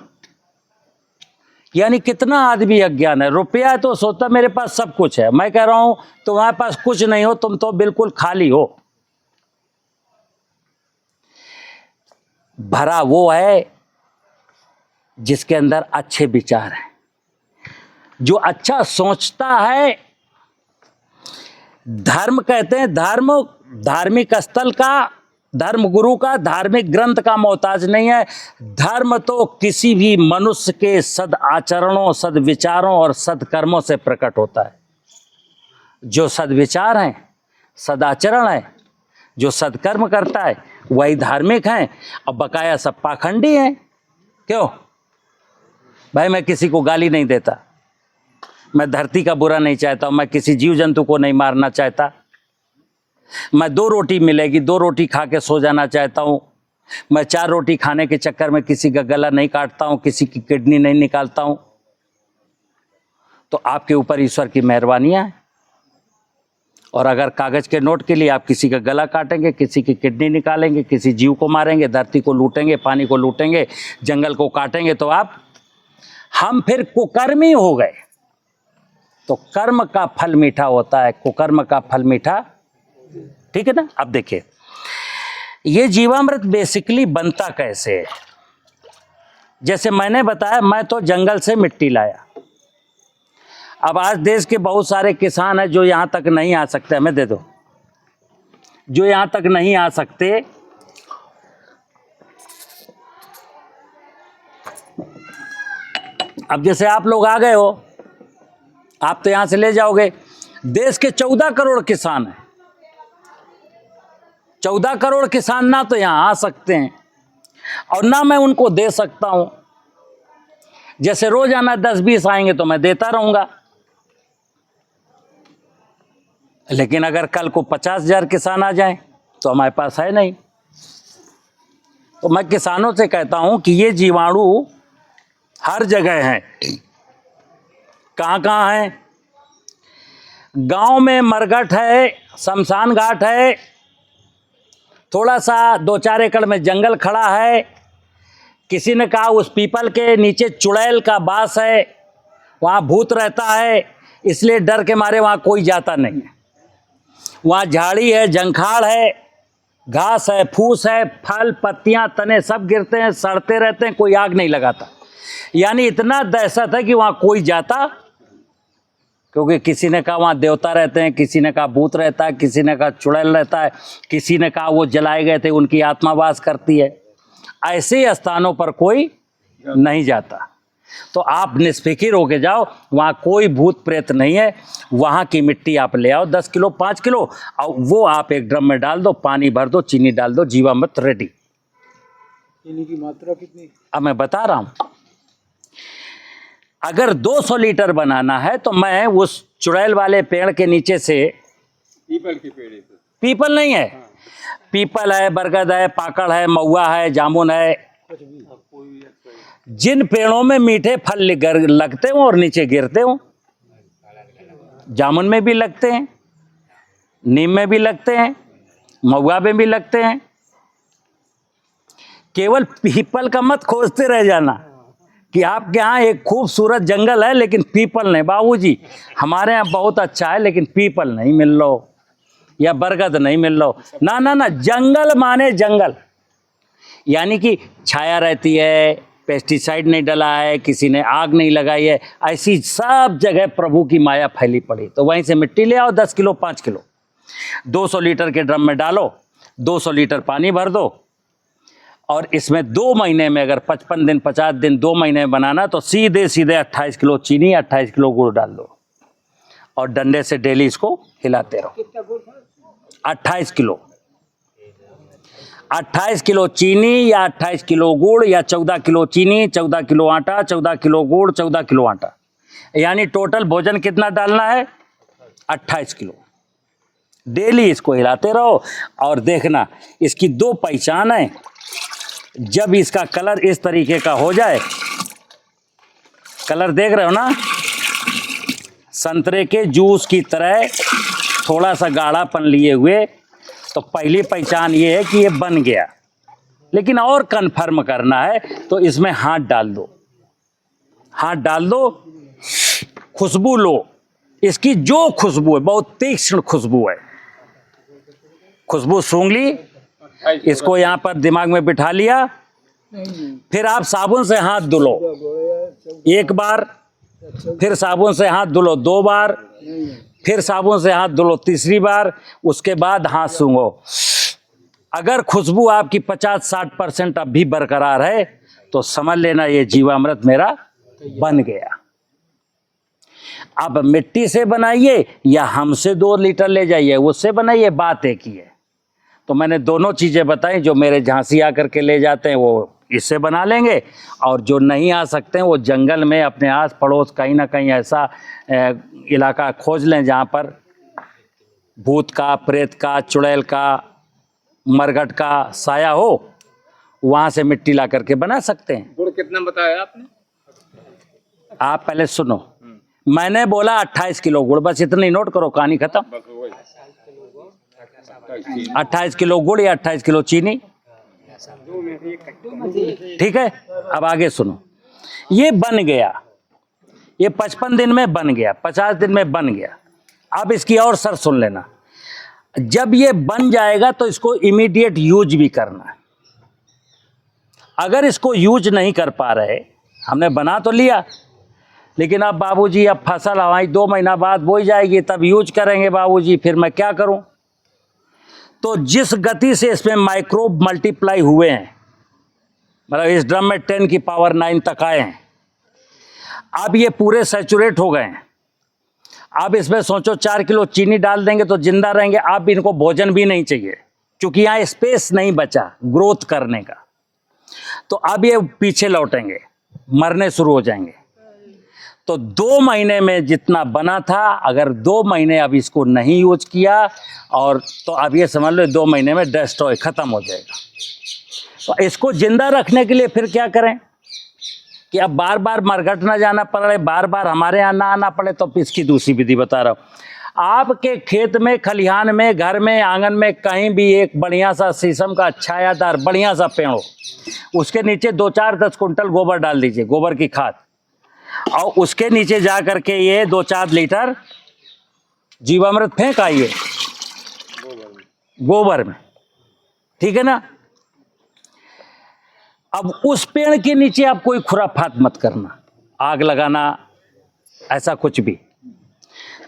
Speaker 1: यानी कितना आदमी अज्ञान है। रुपया है तो सोचता मेरे पास सब कुछ है, मैं कह रहा हूं तुम्हारे पास कुछ नहीं हो, तुम तो बिल्कुल खाली हो। भरा वो है जिसके अंदर अच्छे विचार हैं, जो अच्छा सोचता है। धर्म कहते हैं, धर्म धार्मिक स्थल का, धर्म गुरु का, धार्मिक ग्रंथ का मोहताज नहीं है। धर्म तो किसी भी मनुष्य के सद आचरणों, सद विचारों और सदकर्मों से प्रकट होता है। जो सदविचार हैं, सदाचरण है, जो सदकर्म करता है वही धार्मिक हैं, और बकाया सब पाखंडी हैं। क्यों भाई, मैं किसी को गाली नहीं देता, मैं धरती का बुरा नहीं चाहता, मैं किसी जीव जंतु को नहीं मारना चाहता, मैं 2 रोटी मिलेगी 2 रोटी खा के सो जाना चाहता हूँ, मैं 4 रोटी खाने के चक्कर में किसी का गला नहीं काटता हूँ, किसी की किडनी नहीं निकालता हूँ। तो आपके ऊपर ईश्वर की मेहरबानियाँ है। और अगर कागज के नोट के लिए आप किसी का गला काटेंगे, किसी की किडनी निकालेंगे, किसी जीव को मारेंगे, धरती को लूटेंगे, पानी को लूटेंगे, जंगल को काटेंगे, तो हम फिर कुकर्मी हो गए। तो कर्म का फल मीठा होता है, कुकर्म का फल मीठा, ठीक है ना। अब देखिए, ये जीवामृत बेसिकली बनता कैसे है। जैसे मैंने बताया, मैं तो जंगल से मिट्टी लाया। अब आज देश के बहुत सारे किसान हैं जो यहां तक नहीं आ सकते, हमें दे दो, जो यहां तक नहीं आ सकते, अब जैसे आप लोग आ गए हो, आप तो यहां से ले जाओगे। देश के 14 करोड़ किसान हैं, 14 करोड़ किसान ना तो यहां आ सकते हैं और ना मैं उनको दे सकता हूं। जैसे रोजाना 10-20 आएंगे तो मैं देता रहूंगा, लेकिन अगर कल को 50,000 किसान आ जाएं तो हमारे पास है नहीं। तो मैं किसानों से कहता हूं कि ये जीवाणु हर जगह हैं। कहाँ कहाँ हैं? गांव में मरघट है, शमशान घाट है, थोड़ा सा 2-4 एकड़ में जंगल खड़ा है, किसी ने कहा उस पीपल के नीचे चुड़ैल का बास है, वहाँ भूत रहता है, इसलिए डर के मारे वहाँ कोई जाता नहीं है। वहाँ झाड़ी है, जंखाड़ है, घास है, फूस है, फल पत्तियाँ तने सब गिरते हैं, सड़ते रहते हैं, कोई आग नहीं लगाता। यानी इतना दहशत है कि वहाँ कोई जाता क्योंकि किसी ने कहा वहाँ देवता रहते हैं, किसी ने कहा भूत रहता है, किसी ने कहा चुड़ैल रहता है, किसी ने कहा वो जलाए गए थे उनकी आत्मा वास करती है। ऐसे स्थानों पर कोई नहीं जाता। तो आप निष्फिक्र होके जाओ, वहाँ कोई भूत प्रेत नहीं है। वहाँ की मिट्टी आप ले आओ 10 किलो 5 किलो, और वो आप एक ड्रम में डाल दो, पानी भर दो, चीनी डाल दो, जीवामृत रेडी।
Speaker 2: चीनी की मात्रा कितनी?
Speaker 1: अब मैं बता रहा हूँ, अगर 200 लीटर बनाना है तो मैं उस चुड़ैल वाले पेड़ के नीचे से,
Speaker 2: पीपल के पेड़ है?
Speaker 1: पीपल नहीं है, पीपल है, बरगद है, पाकड़ है, महुआ है, जामुन है, जिन पेड़ों में मीठे फल लगते हो और नीचे गिरते हो। जामुन में भी लगते हैं, नीम में भी लगते हैं, महुआ में भी लगते हैं। केवल पीपल का मत खोजते रह जाना कि आपके यहाँ एक खूबसूरत जंगल है लेकिन पीपल नहीं। बाबूजी हमारे यहाँ बहुत अच्छा है लेकिन पीपल नहीं मिल लो, या बरगद नहीं मिल लो। ना ना ना, जंगल माने जंगल, यानी कि छाया रहती है, पेस्टिसाइड नहीं डला है, किसी ने आग नहीं लगाई है, ऐसी सब जगह प्रभु की माया फैली पड़ी। तो वहीं से मिट्टी ले आओ 10 किलो 5 किलो, 200 लीटर के ड्रम में डालो, 200 लीटर पानी भर दो, और इसमें 2 महीने में, अगर 55 दिन 50 दिन 2 महीने में बनाना, तो सीधे सीधे 28 किलो चीनी 28 किलो गुड़ डाल दो, और डंडे से डेली इसको हिलाते रहो। 28 किलो, 28 किलो चीनी या 28 किलो गुड़ या 14 किलो चीनी, 14 किलो आटा, 14 किलो गुड़, 14 किलो आटा, यानी टोटल भोजन कितना डालना है? 28 किलो। डेली इसको हिलाते रहो और देखना इसकी 2 पहचान है। जब इसका कलर इस तरीके का हो जाए, कलर देख रहे हो ना, संतरे के जूस की तरह थोड़ा सा गाढ़ापन लिए हुए, तो पहली पहचान ये है कि ये बन गया। लेकिन और कन्फर्म करना है तो इसमें हाथ डाल दो, हाथ डाल दो, खुशबू लो। इसकी जो खुशबू है, बहुत तीक्ष्ण खुशबू है, खुशबू सूंघ ली, इसको यहाँ पर दिमाग में बिठा लिया, फिर आप साबुन से हाथ धुलो 1 बार, फिर साबुन से हाथ धुलो 2 बार, फिर साबुन से हाथ धुलो 3री बार, उसके बाद हाथ सूंघो। अगर खुशबू आपकी 50-60% अब भी बरकरार है तो समझ लेना ये जीवामृत मेरा बन गया। अब मिट्टी से बनाइए या हमसे 2 लीटर ले जाइए, उससे बनाइए, बात एक ही है। तो मैंने दोनों चीज़ें बताई, जो मेरे झांसी आकर के ले जाते हैं वो इससे बना लेंगे, और जो नहीं आ सकते हैं वो जंगल में अपने आस पड़ोस कहीं ना कहीं ऐसा इलाका खोज लें जहाँ पर भूत का, प्रेत का, चुड़ैल का, मरघट का साया हो, वहाँ से मिट्टी ला करके बना सकते हैं।
Speaker 2: गुड़ कितना बताया आपने?
Speaker 1: आप पहले सुनो, मैंने बोला 28 किलो गुड़, बस इतनी नोट करो, कहानी खत्म। 28 किलो गुड़ या 28 किलो चीनी, ठीक है। अब आगे सुनो, ये बन गया, ये 55 दिन में बन गया, 50 दिन में बन गया। अब इसकी और सर सुन लेना, जब ये बन जाएगा तो इसको इमीडिएट यूज भी करना है। अगर इसको यूज नहीं कर पा रहे, हमने बना तो लिया, लेकिन अब बाबूजी अब फसल हमारी 2 महीना बाद बोई जाएगी, तब यूज करेंगे बाबूजी, फिर मैं क्या करूं? तो जिस गति से इसमें माइक्रोब मल्टीप्लाई हुए हैं, मतलब इस ड्रम में 10 की पावर 9 तक आए हैं, अब ये पूरे सैचुरेट हो गए हैं। अब इसमें सोचो 4 किलो चीनी डाल देंगे तो जिंदा रहेंगे। अब इनको भोजन भी नहीं चाहिए, क्योंकि यहाँ स्पेस नहीं बचा ग्रोथ करने का। तो अब ये पीछे लौटेंगे, मरने शुरू हो जाएंगे। तो 2 महीने में जितना बना था, अगर 2 महीने अब इसको नहीं यूज किया, और तो अब ये समझ लो 2 महीने में डिस्ट्रॉय खत्म हो जाएगा। तो इसको जिंदा रखने के लिए फिर क्या करें कि अब बार बार मरघट ना जाना पड़े, बार बार हमारे यहाँ ना आना पड़े। तो इसकी दूसरी विधि बता रहा हूँ। आपके खेत में, खलिहान में, घर में, आंगन में कहीं भी एक बढ़िया सा शीशम का छायादार बढ़िया सा पेड़ हो, उसके नीचे 2-4-10 कुंटल गोबर डाल दीजिए, गोबर की खाद, और उसके नीचे जा करके ये 2-4 लीटर जीवामृत फेंक आइए गोबर में, ठीक है ना। अब उस पेड़ के नीचे आप कोई खुराफात मत करना, आग लगाना, ऐसा कुछ भी।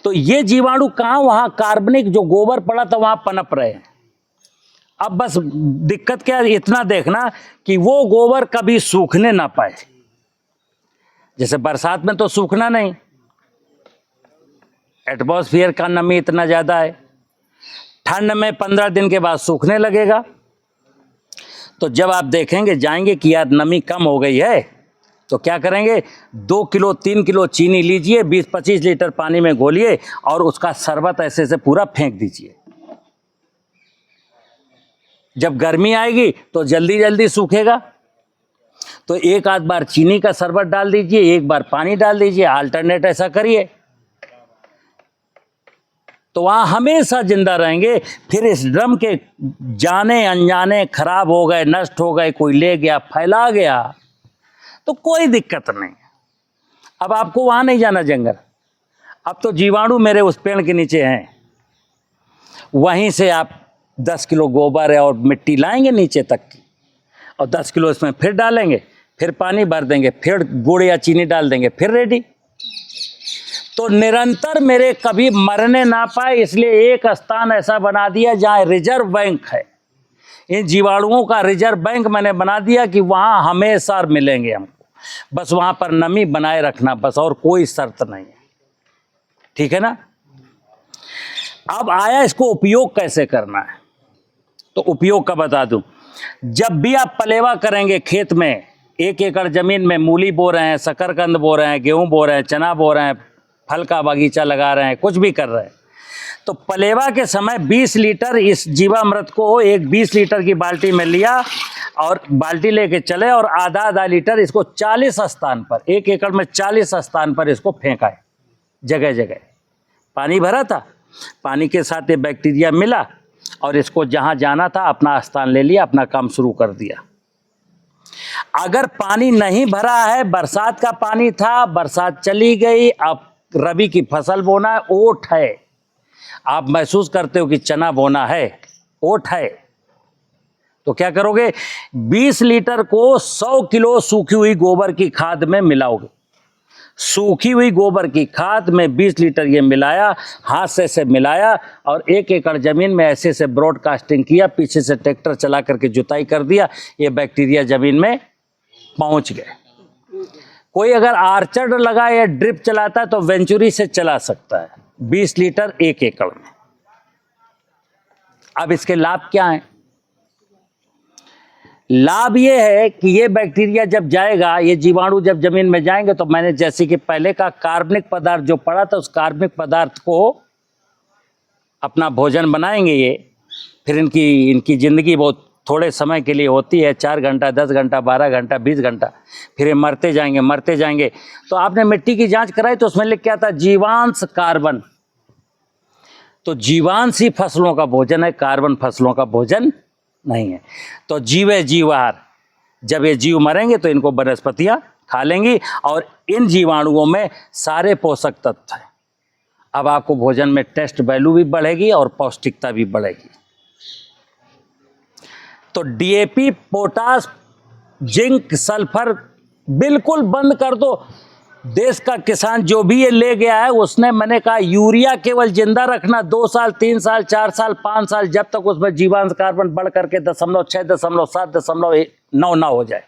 Speaker 1: तो ये जीवाणु कहाँ, वहाँ कार्बनिक जो गोबर पड़ा था वहाँ पनप रहे हैं। अब बस दिक्कत क्या है, इतना देखना कि वो गोबर कभी सूखने ना पाए। जैसे बरसात में तो सूखना नहीं, एटमॉस्फेयर का नमी इतना ज़्यादा है। ठंड में 15 दिन के बाद सूखने लगेगा। तो जब आप देखेंगे जाएंगे कि यार नमी कम हो गई है, तो क्या करेंगे, 2 किलो 3 किलो चीनी लीजिए, 20-25 लीटर पानी में घोलिए और उसका शरबत ऐसे से पूरा फेंक दीजिए। जब गर्मी आएगी तो जल्दी जल्दी सूखेगा। तो एक आध बार चीनी का शरबत डाल दीजिए, एक बार पानी डाल दीजिए, अल्टरनेट ऐसा करिए, तो वहाँ हमेशा जिंदा रहेंगे। फिर इस ड्रम के जाने अनजाने खराब हो गए, नष्ट हो गए, कोई ले गया, फैला गया, तो कोई दिक्कत नहीं। अब आपको वहाँ नहीं जाना जंगल, अब तो जीवाणु मेरे उस पेड़ के नीचे हैं, वहीं से आप 10 किलो गोबर है और मिट्टी लाएंगे नीचे तक की, और 10 किलो इसमें फिर डालेंगे, फिर पानी भर देंगे, फिर गुड़ या चीनी डाल देंगे, फिर रेडी। तो निरंतर मेरे कभी मरने ना पाए, इसलिए एक स्थान ऐसा बना दिया जहाँ रिजर्व बैंक है, इन जीवाणुओं का रिजर्व बैंक मैंने बना दिया कि वहाँ हमेशा मिलेंगे हमको। बस वहाँ पर नमी बनाए रखना, बस, और कोई शर्त नहीं है। ठीक है ना। अब आया इसको उपयोग कैसे करना है, तो उपयोग का बता दूं। जब भी आप पलेवा करेंगे खेत में, 1 एकड़ जमीन में मूली बो रहे हैं, शकरकंद बो रहे हैं, गेहूं बो रहे हैं, चना बो रहे हैं, फल का बगीचा लगा रहे हैं, कुछ भी कर रहे हैं, तो पलेवा के समय 20 लीटर इस जीवामृत को एक 20 लीटर की बाल्टी में लिया और बाल्टी लेके चले और आधा लीटर इसको 40 स्थान पर, 1 एकड़ में 40 स्थान पर इसको फेंका है, जगह जगह पानी भरा था, पानी के साथ ये बैक्टीरिया मिला और इसको जहाँ जाना था अपना स्थान ले लिया, अपना काम शुरू कर दिया। अगर पानी नहीं भरा है, बरसात का पानी था, बरसात चली गई, अब रबी की फसल बोना है, ओट है, आप महसूस करते हो कि चना बोना है, ओट है, तो क्या करोगे, 20 लीटर को 100 किलो सूखी हुई गोबर की खाद में मिलाओगे। सूखी हुई गोबर की खाद में 20 लीटर ये मिलाया, हाथ से मिलाया और 1 एकड़ जमीन में ऐसे से ब्रॉडकास्टिंग किया, पीछे से ट्रैक्टर चला करके जुताई कर दिया, ये बैक्टीरिया जमीन में पहुंच गए। कोई अगर आर्चर लगा या ड्रिप चलाता है तो वेंचुरी से चला सकता है, 20 लीटर 1 एकड़ में। अब इसके लाभ क्या हैं? लाभ ये है कि ये बैक्टीरिया जब जाएगा, ये जीवाणु जब जमीन में जाएंगे, तो मैंने जैसे कि पहले का कार्बनिक पदार्थ जो पड़ा था, उस कार्बनिक पदार्थ को अपना भोजन बनाएंगे ये। फिर इनकी जिंदगी बहुत थोड़े समय के लिए होती है, 4 घंटा, 10 घंटा, 12 घंटा, 20 घंटा, फिर ये मरते जाएंगे। तो आपने मिट्टी की जांच कराई तो उसमें लिख के आता जीवांश कार्बन। तो जीवांश ही फसलों का भोजन है, कार्बन फसलों का भोजन नहीं है। तो जीवे जीवाहार, जब ये जीव मरेंगे तो इनको वनस्पतियां खा लेंगी और इन जीवाणुओं में सारे पोषक तत्व हैं। अब आपको भोजन में टेस्ट वैल्यू भी बढ़ेगी और पौष्टिकता भी बढ़ेगी। तो डीएपी, पोटास, जिंक, सल्फर बिल्कुल बंद कर दो। देश का किसान जो भी ये ले गया है, उसने, मैंने कहा यूरिया केवल जिंदा रखना 2 साल, 3 साल, 4 साल, 5 साल, जब तक उसमें जीवांश कार्बन बढ़ करके 0.6, 0.7, 0.9 ना हो जाए।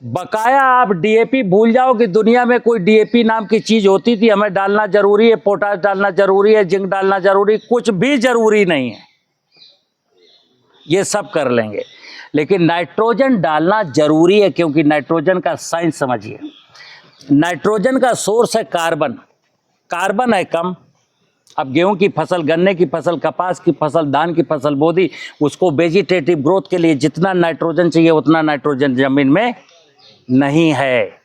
Speaker 1: बकाया आप डीएपी भूल जाओ कि दुनिया में कोई डीएपी नाम की चीज होती थी। हमें डालना जरूरी है, पोटास डालना जरूरी है, जिंक डालना जरूरी, कुछ भी जरूरी नहीं है, ये सब कर लेंगे। लेकिन नाइट्रोजन डालना जरूरी है, क्योंकि नाइट्रोजन का साइंस समझिए। नाइट्रोजन का सोर्स है कार्बन, कार्बन है कम। अब गेहूं की फसल, गन्ने की फसल, कपास की फसल, धान की फसल बो दी, उसको वेजिटेटिव ग्रोथ के लिए जितना नाइट्रोजन चाहिए उतना नाइट्रोजन जमीन में नहीं है।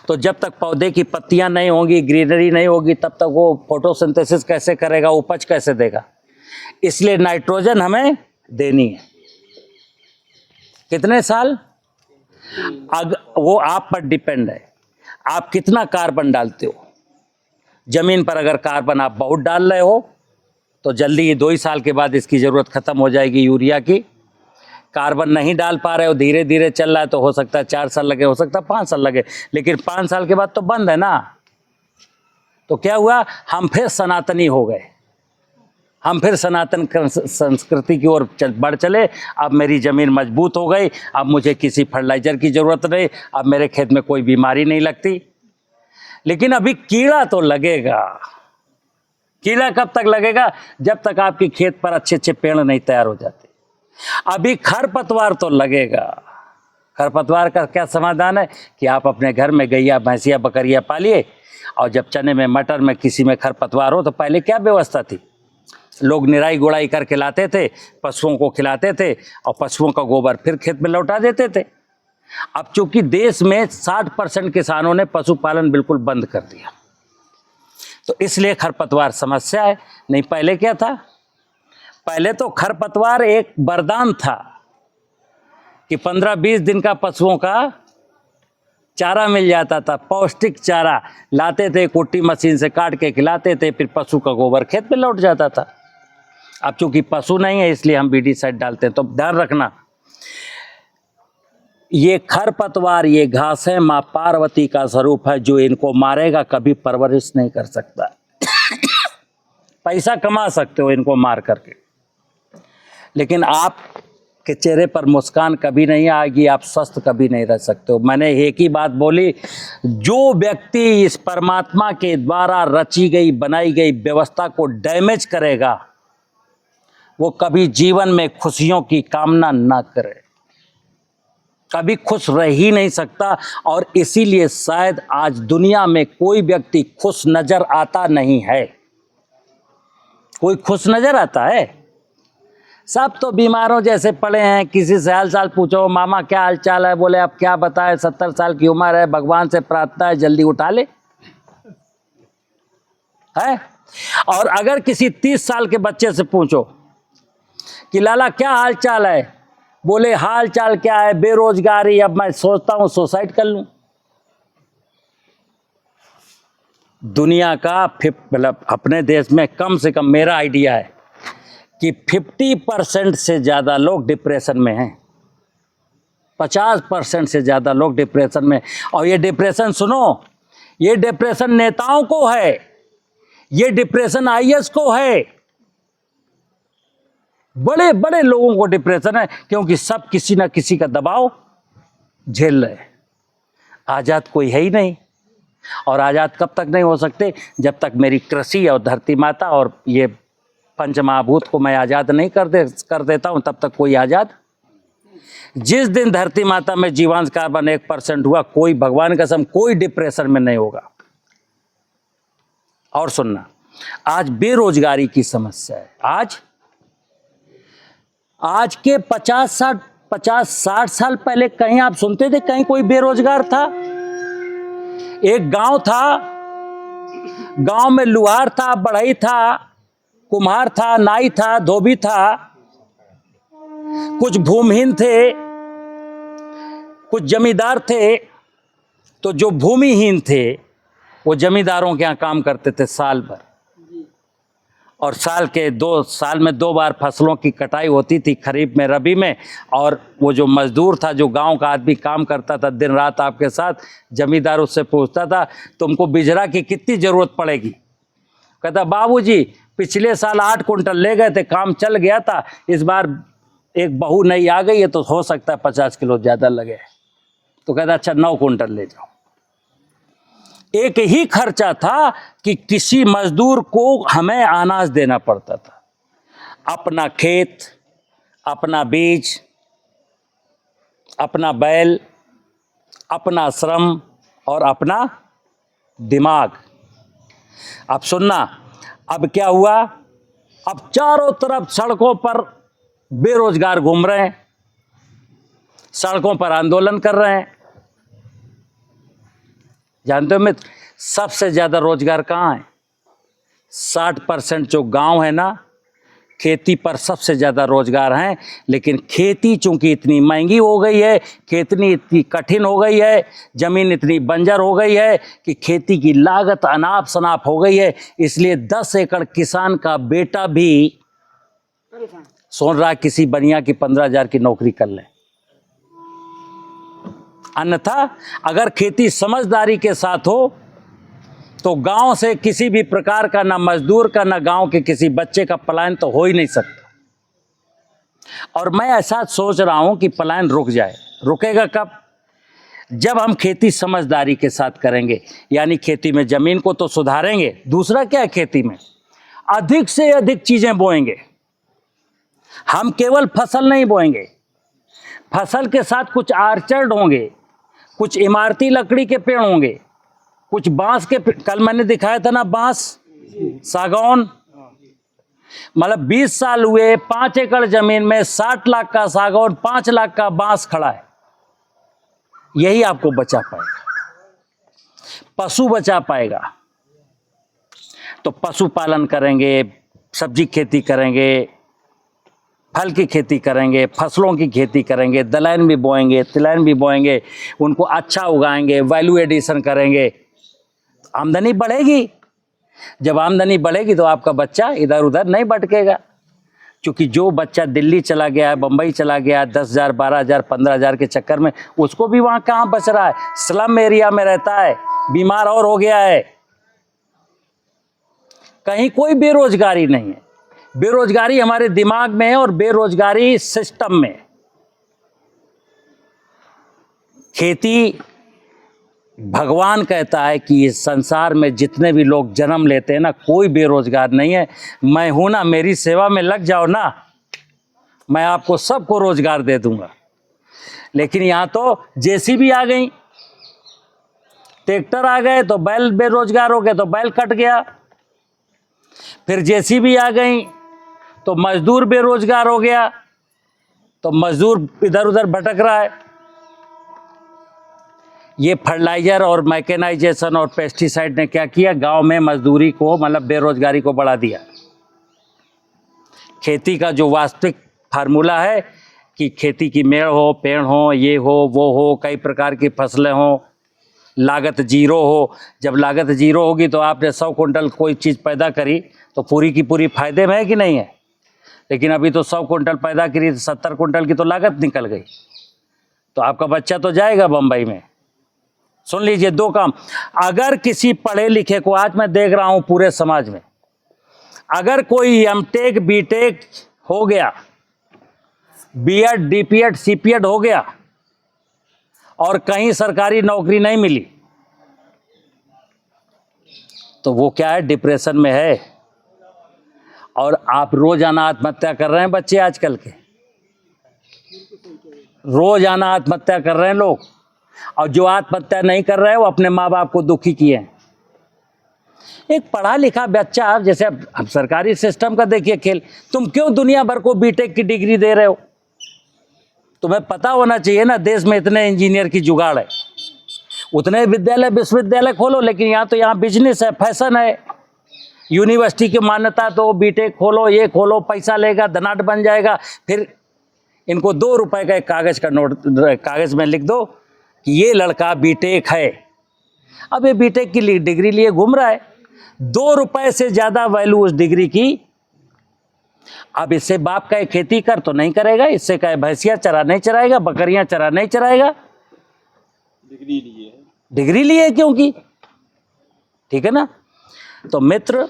Speaker 1: तो जब तक पौधे की पत्तियां नहीं होंगी, ग्रीनरी नहीं होगी, तब तक वो फोटोसिंथेसिस कैसे करेगा, उपज कैसे देगा। इसलिए नाइट्रोजन हमें देनी है। कितने साल, वो आप पर डिपेंड है, आप कितना कार्बन डालते हो। जमीन पर अगर कार्बन आप बहुत डाल रहे हो तो जल्दी ही 2 ही साल के बाद इसकी ज़रूरत ख़त्म हो जाएगी यूरिया की। कार्बन नहीं डाल पा रहे हो, धीरे धीरे चल रहा है, तो हो सकता है 4 साल लगे, हो सकता है 5 साल लगे, लेकिन 5 साल के बाद तो बंद है ना। तो क्या हुआ, हम फिर सनातनी हो गए, हम फिर सनातन संस्कृति की ओर बढ़ चले। अब मेरी ज़मीन मजबूत हो गई, अब मुझे किसी फर्टिलाइज़र की ज़रूरत नहीं, अब मेरे खेत में कोई बीमारी नहीं लगती। लेकिन अभी कीड़ा तो लगेगा। कीड़ा कब तक लगेगा? जब तक आपके खेत पर अच्छे अच्छे पेड़ नहीं तैयार हो जाते। अभी खरपतवार तो लगेगा। खरपतवार का क्या समाधान है कि आप अपने घर में गैया भैंसिया बकरियाँ पालिए, और जब चने में मटर में किसी में खरपतवार हो तो पहले क्या व्यवस्था थी, लोग निराई गुड़ाई करके लाते थे, पशुओं को खिलाते थे और पशुओं का गोबर फिर खेत में लौटा देते थे। अब चूंकि देश में 60% किसानों ने पशुपालन बिल्कुल बंद कर दिया, तो इसलिए खरपतवार समस्या है। नहीं पहले क्या था, पहले तो खरपतवार एक वरदान था कि 15-20 दिन का पशुओं का चारा मिल जाता था, पौष्टिक चारा लाते थे, कुट्टी मशीन से काट के खिलाते थे, फिर पशु का गोबर खेत में लौट जाता था। अब चूंकि पशु नहीं है इसलिए हम बीडीसाइड डालते हैं। तो ध्यान रखना, ये खरपतवार, ये घासें माँ पार्वती का स्वरूप है, जो इनको मारेगा कभी परवरिश नहीं कर सकता। पैसा कमा सकते हो इनको मार करके, लेकिन आप के चेहरे पर मुस्कान कभी नहीं आएगी, आप स्वस्थ कभी नहीं रह सकते हो। मैंने एक ही बात बोली, जो व्यक्ति इस परमात्मा के द्वारा रची गई बनाई गई व्यवस्था को डैमेज करेगा वो कभी जीवन में खुशियों की कामना ना करे, कभी खुश रह ही नहीं सकता। और इसीलिए शायद आज दुनिया में कोई व्यक्ति खुश नजर आता नहीं है। कोई खुश नजर आता है? सब तो बीमारों जैसे पड़े हैं। किसी से हाल चाल पूछो, मामा क्या हाल चाल है, बोले अब क्या बताए, 70 साल की उम्र है, भगवान से प्रार्थना है जल्दी उठा ले है। और अगर किसी 30 साल के बच्चे से पूछो कि लाला क्या हाल चाल है, बोले हाल चाल क्या है, बेरोजगारी, अब मैं सोचता हूं सुसाइड कर लूं। दुनिया का मतलब अपने देश में कम से कम मेरा आइडिया है कि 50% से ज़्यादा लोग डिप्रेशन में हैं, 50% से ज़्यादा लोग डिप्रेशन में। और ये डिप्रेशन सुनो, ये डिप्रेशन नेताओं को है, ये डिप्रेशन आईएएस को है, बड़े बड़े लोगों को डिप्रेशन है, क्योंकि सब किसी ना किसी का दबाव झेल रहे। आज़ाद कोई है ही नहीं, और आज़ाद कब तक नहीं हो सकते, जब तक मेरी कृषि और धरती माता और ये पंचमहाभूत को मैं आज़ाद नहीं कर देता हूं, तब तक कोई आज़ाद। जिस दिन धरती माता में जीवांश कार्बन 1% हुआ, कोई भगवान कसम कोई डिप्रेशन में नहीं होगा। और सुनना, आज बेरोजगारी की समस्या है। आज के 50-60 साल पहले कहीं आप सुनते थे कहीं कोई बेरोजगार था? एक गांव था, गांव में लुहार था, बढ़ई था, कुम्हार था, नाई था, धोबी था, कुछ भूमिहीन थे, कुछ जमींदार थे। तो जो भूमिहीन थे वो जमींदारों के यहाँ काम करते थे साल भर, और साल में 2 बार फसलों की कटाई होती थी, खरीफ में, रबी में। और वो जो मजदूर था, जो गांव का आदमी काम करता था दिन रात आपके साथ, जमींदार उससे पूछता था तुमको बिजरा की कितनी ज़रूरत पड़ेगी? कहता बाबूजी पिछले साल 8 कुंटल ले गए थे, काम चल गया था, इस बार एक बहू नई आ गई है तो हो सकता है 50 किलो ज़्यादा लगे। तो कहता अच्छा 9 कुंटल ले जाओ। एक ही खर्चा था कि किसी मजदूर को हमें अनाज देना पड़ता था, अपना खेत, अपना बीज, अपना बैल, अपना श्रम और अपना दिमाग। अब सुनना, अब क्या हुआ, अब चारों तरफ सड़कों पर बेरोजगार घूम रहे हैं, सड़कों पर आंदोलन कर रहे हैं। जानते हो मित्र, सबसे ज़्यादा रोजगार कहाँ है? 60% जो गांव है ना, खेती पर सबसे ज़्यादा रोजगार हैं। लेकिन खेती चूंकि इतनी महंगी हो गई है, खेती इतनी कठिन हो गई है, ज़मीन इतनी बंजर हो गई है कि खेती की लागत अनाप शनाप हो गई है, इसलिए 10 एकड़ किसान का बेटा भी सोच रहा किसी बनिया की 15,000 की नौकरी कर ले। अन्यथा अगर खेती समझदारी के साथ हो तो गांव से किसी भी प्रकार का, ना मजदूर का, ना गांव के किसी बच्चे का पलायन तो हो ही नहीं सकता। और मैं ऐसा सोच रहा हूं कि पलायन रुक जाए। रुकेगा कब? जब हम खेती समझदारी के साथ करेंगे, यानी खेती में जमीन को तो सुधारेंगे। दूसरा क्या है, खेती में अधिक से अधिक चीजें बोएंगे। हम केवल फसल नहीं बोएंगे, फसल के साथ कुछ आर्चर्ड होंगे, कुछ इमारती लकड़ी के पेड़ होंगे, कुछ बांस के कल मैंने दिखाया था ना, बांस, सागौन। मतलब 20 साल हुए, 5 एकड़ जमीन में 60 लाख का सागौन, 5 लाख का बांस खड़ा है। यही आपको बचा पाएगा, पशु बचा पाएगा। तो पशुपालन करेंगे, सब्जी खेती करेंगे, फल की खेती करेंगे, फसलों की खेती करेंगे, दलहन भी बोएंगे, तिलहन भी बोएंगे, उनको अच्छा उगाएंगे, वैल्यू एडिशन करेंगे, आमदनी बढ़ेगी। जब आमदनी बढ़ेगी तो आपका बच्चा इधर उधर नहीं भटकेगा। क्योंकि जो बच्चा दिल्ली चला गया है, बम्बई चला गया है 10,000, 12,000, 15,000 के चक्कर में, उसको भी वहाँ कहाँ बच रहा है? स्लम एरिया में रहता है, बीमार और हो गया है। कहीं कोई बेरोजगारी नहीं है। बेरोजगारी हमारे दिमाग में है और बेरोजगारी सिस्टम में। खेती, भगवान कहता है कि इस संसार में जितने भी लोग जन्म लेते हैं ना, कोई बेरोजगार नहीं है। मैं हूं ना, मेरी सेवा में लग जाओ ना, मैं आपको सबको रोजगार दे दूंगा। लेकिन यहां तो जेसीबी आ गई, ट्रैक्टर आ गए तो बैल बेरोजगार हो गए, तो बैल कट गया। फिर जेसीबी आ गई तो मजदूर बेरोजगार हो गया, तो मजदूर इधर उधर भटक रहा है। ये फर्टिलाइजर और मैकेनाइजेशन और पेस्टिसाइड ने क्या किया? गांव में मजदूरी को, मतलब बेरोजगारी को बढ़ा दिया। खेती का जो वास्तविक फार्मूला है कि खेती की मेड़ हो, पेड़ हो, ये हो, वो हो, कई प्रकार की फसलें हो, लागत जीरो हो। जब लागत जीरो होगी तो आपने 100 कुंटल कोई चीज़ पैदा करी तो पूरी की पूरी फायदे में है कि नहीं है? लेकिन अभी तो 100 कुंटल पैदा करी तो 70 कुंटल की तो लागत निकल गई, तो आपका बच्चा तो जाएगा बम्बई में। सुन लीजिए, 2 काम। अगर किसी पढ़े लिखे को, आज मैं देख रहा हूं पूरे समाज में, अगर कोई एमटेक बीटेक हो गया, बीएड डीपीएड सीपीएड हो गया और कहीं सरकारी नौकरी नहीं मिली, तो वो क्या है? डिप्रेशन में है। और आप रोजाना आत्महत्या कर रहे हैं बच्चे आजकल के, रोजाना आत्महत्या कर रहे हैं लोग। और जो आत्महत्या नहीं कर रहे हैं वो अपने माँ बाप को दुखी किए हैं। एक पढ़ा लिखा बच्चा, आप जैसे अब सरकारी सिस्टम का देखिए खेल, तुम क्यों दुनिया भर को बीटेक की डिग्री दे रहे हो? तुम्हें पता होना चाहिए ना, देश में इतने इंजीनियर की जुगाड़ है, उतने विद्यालय विश्वविद्यालय खोलो। लेकिन यहाँ बिजनेस है, फैशन है, यूनिवर्सिटी की मान्यता तो बीटेक खोलो, ये खोलो, पैसा लेगा, धनाढ्य बन जाएगा। फिर इनको 2 रुपए का एक कागज का नोट, कागज में लिख दो कि ये लड़का बीटेक है। अब ये बीटेक की डिग्री लिए घूम रहा है, 2 रुपए से ज्यादा वैल्यू उस डिग्री की। अब इससे बाप का खेती कर तो नहीं करेगा, इससे कहे भैंसिया चरा नहीं चराएगा, बकरियां चरा नहीं चराएगा। डिग्री लिए क्योंकि, ठीक है ना। तो मित्र,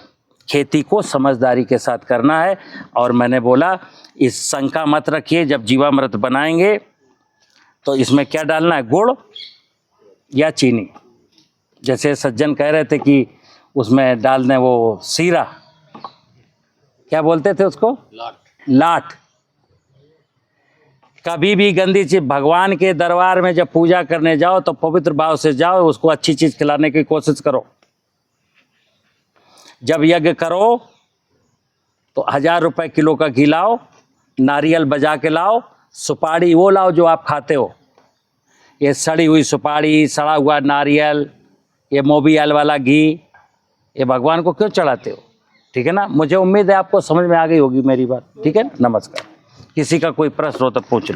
Speaker 1: खेती को समझदारी के साथ करना है। और मैंने बोला, इस शंका मत रखिए, जब जीवामृत बनाएंगे तो इसमें क्या डालना है, गुड़ या चीनी। जैसे सज्जन कह रहे थे कि उसमें डाल दें वो सीरा, क्या बोलते थे उसको, लाट। कभी भी गंदी चीज, भगवान के दरबार में जब पूजा करने जाओ तो पवित्र भाव से जाओ, उसको अच्छी चीज खिलाने की कोशिश करो। जब यज्ञ करो तो 1000 रुपए किलो का घी लाओ, नारियल बजा के लाओ, सुपारी वो लाओ जो आप खाते हो। ये सड़ी हुई सुपारी, सड़ा हुआ नारियल, ये मोबियल वाला घी, ये भगवान को क्यों चढ़ाते हो? ठीक है ना। मुझे उम्मीद है आपको समझ में आ गई होगी मेरी बात। ठीक है, नमस्कार। किसी का कोई प्रश्न हो तो पूछ लो।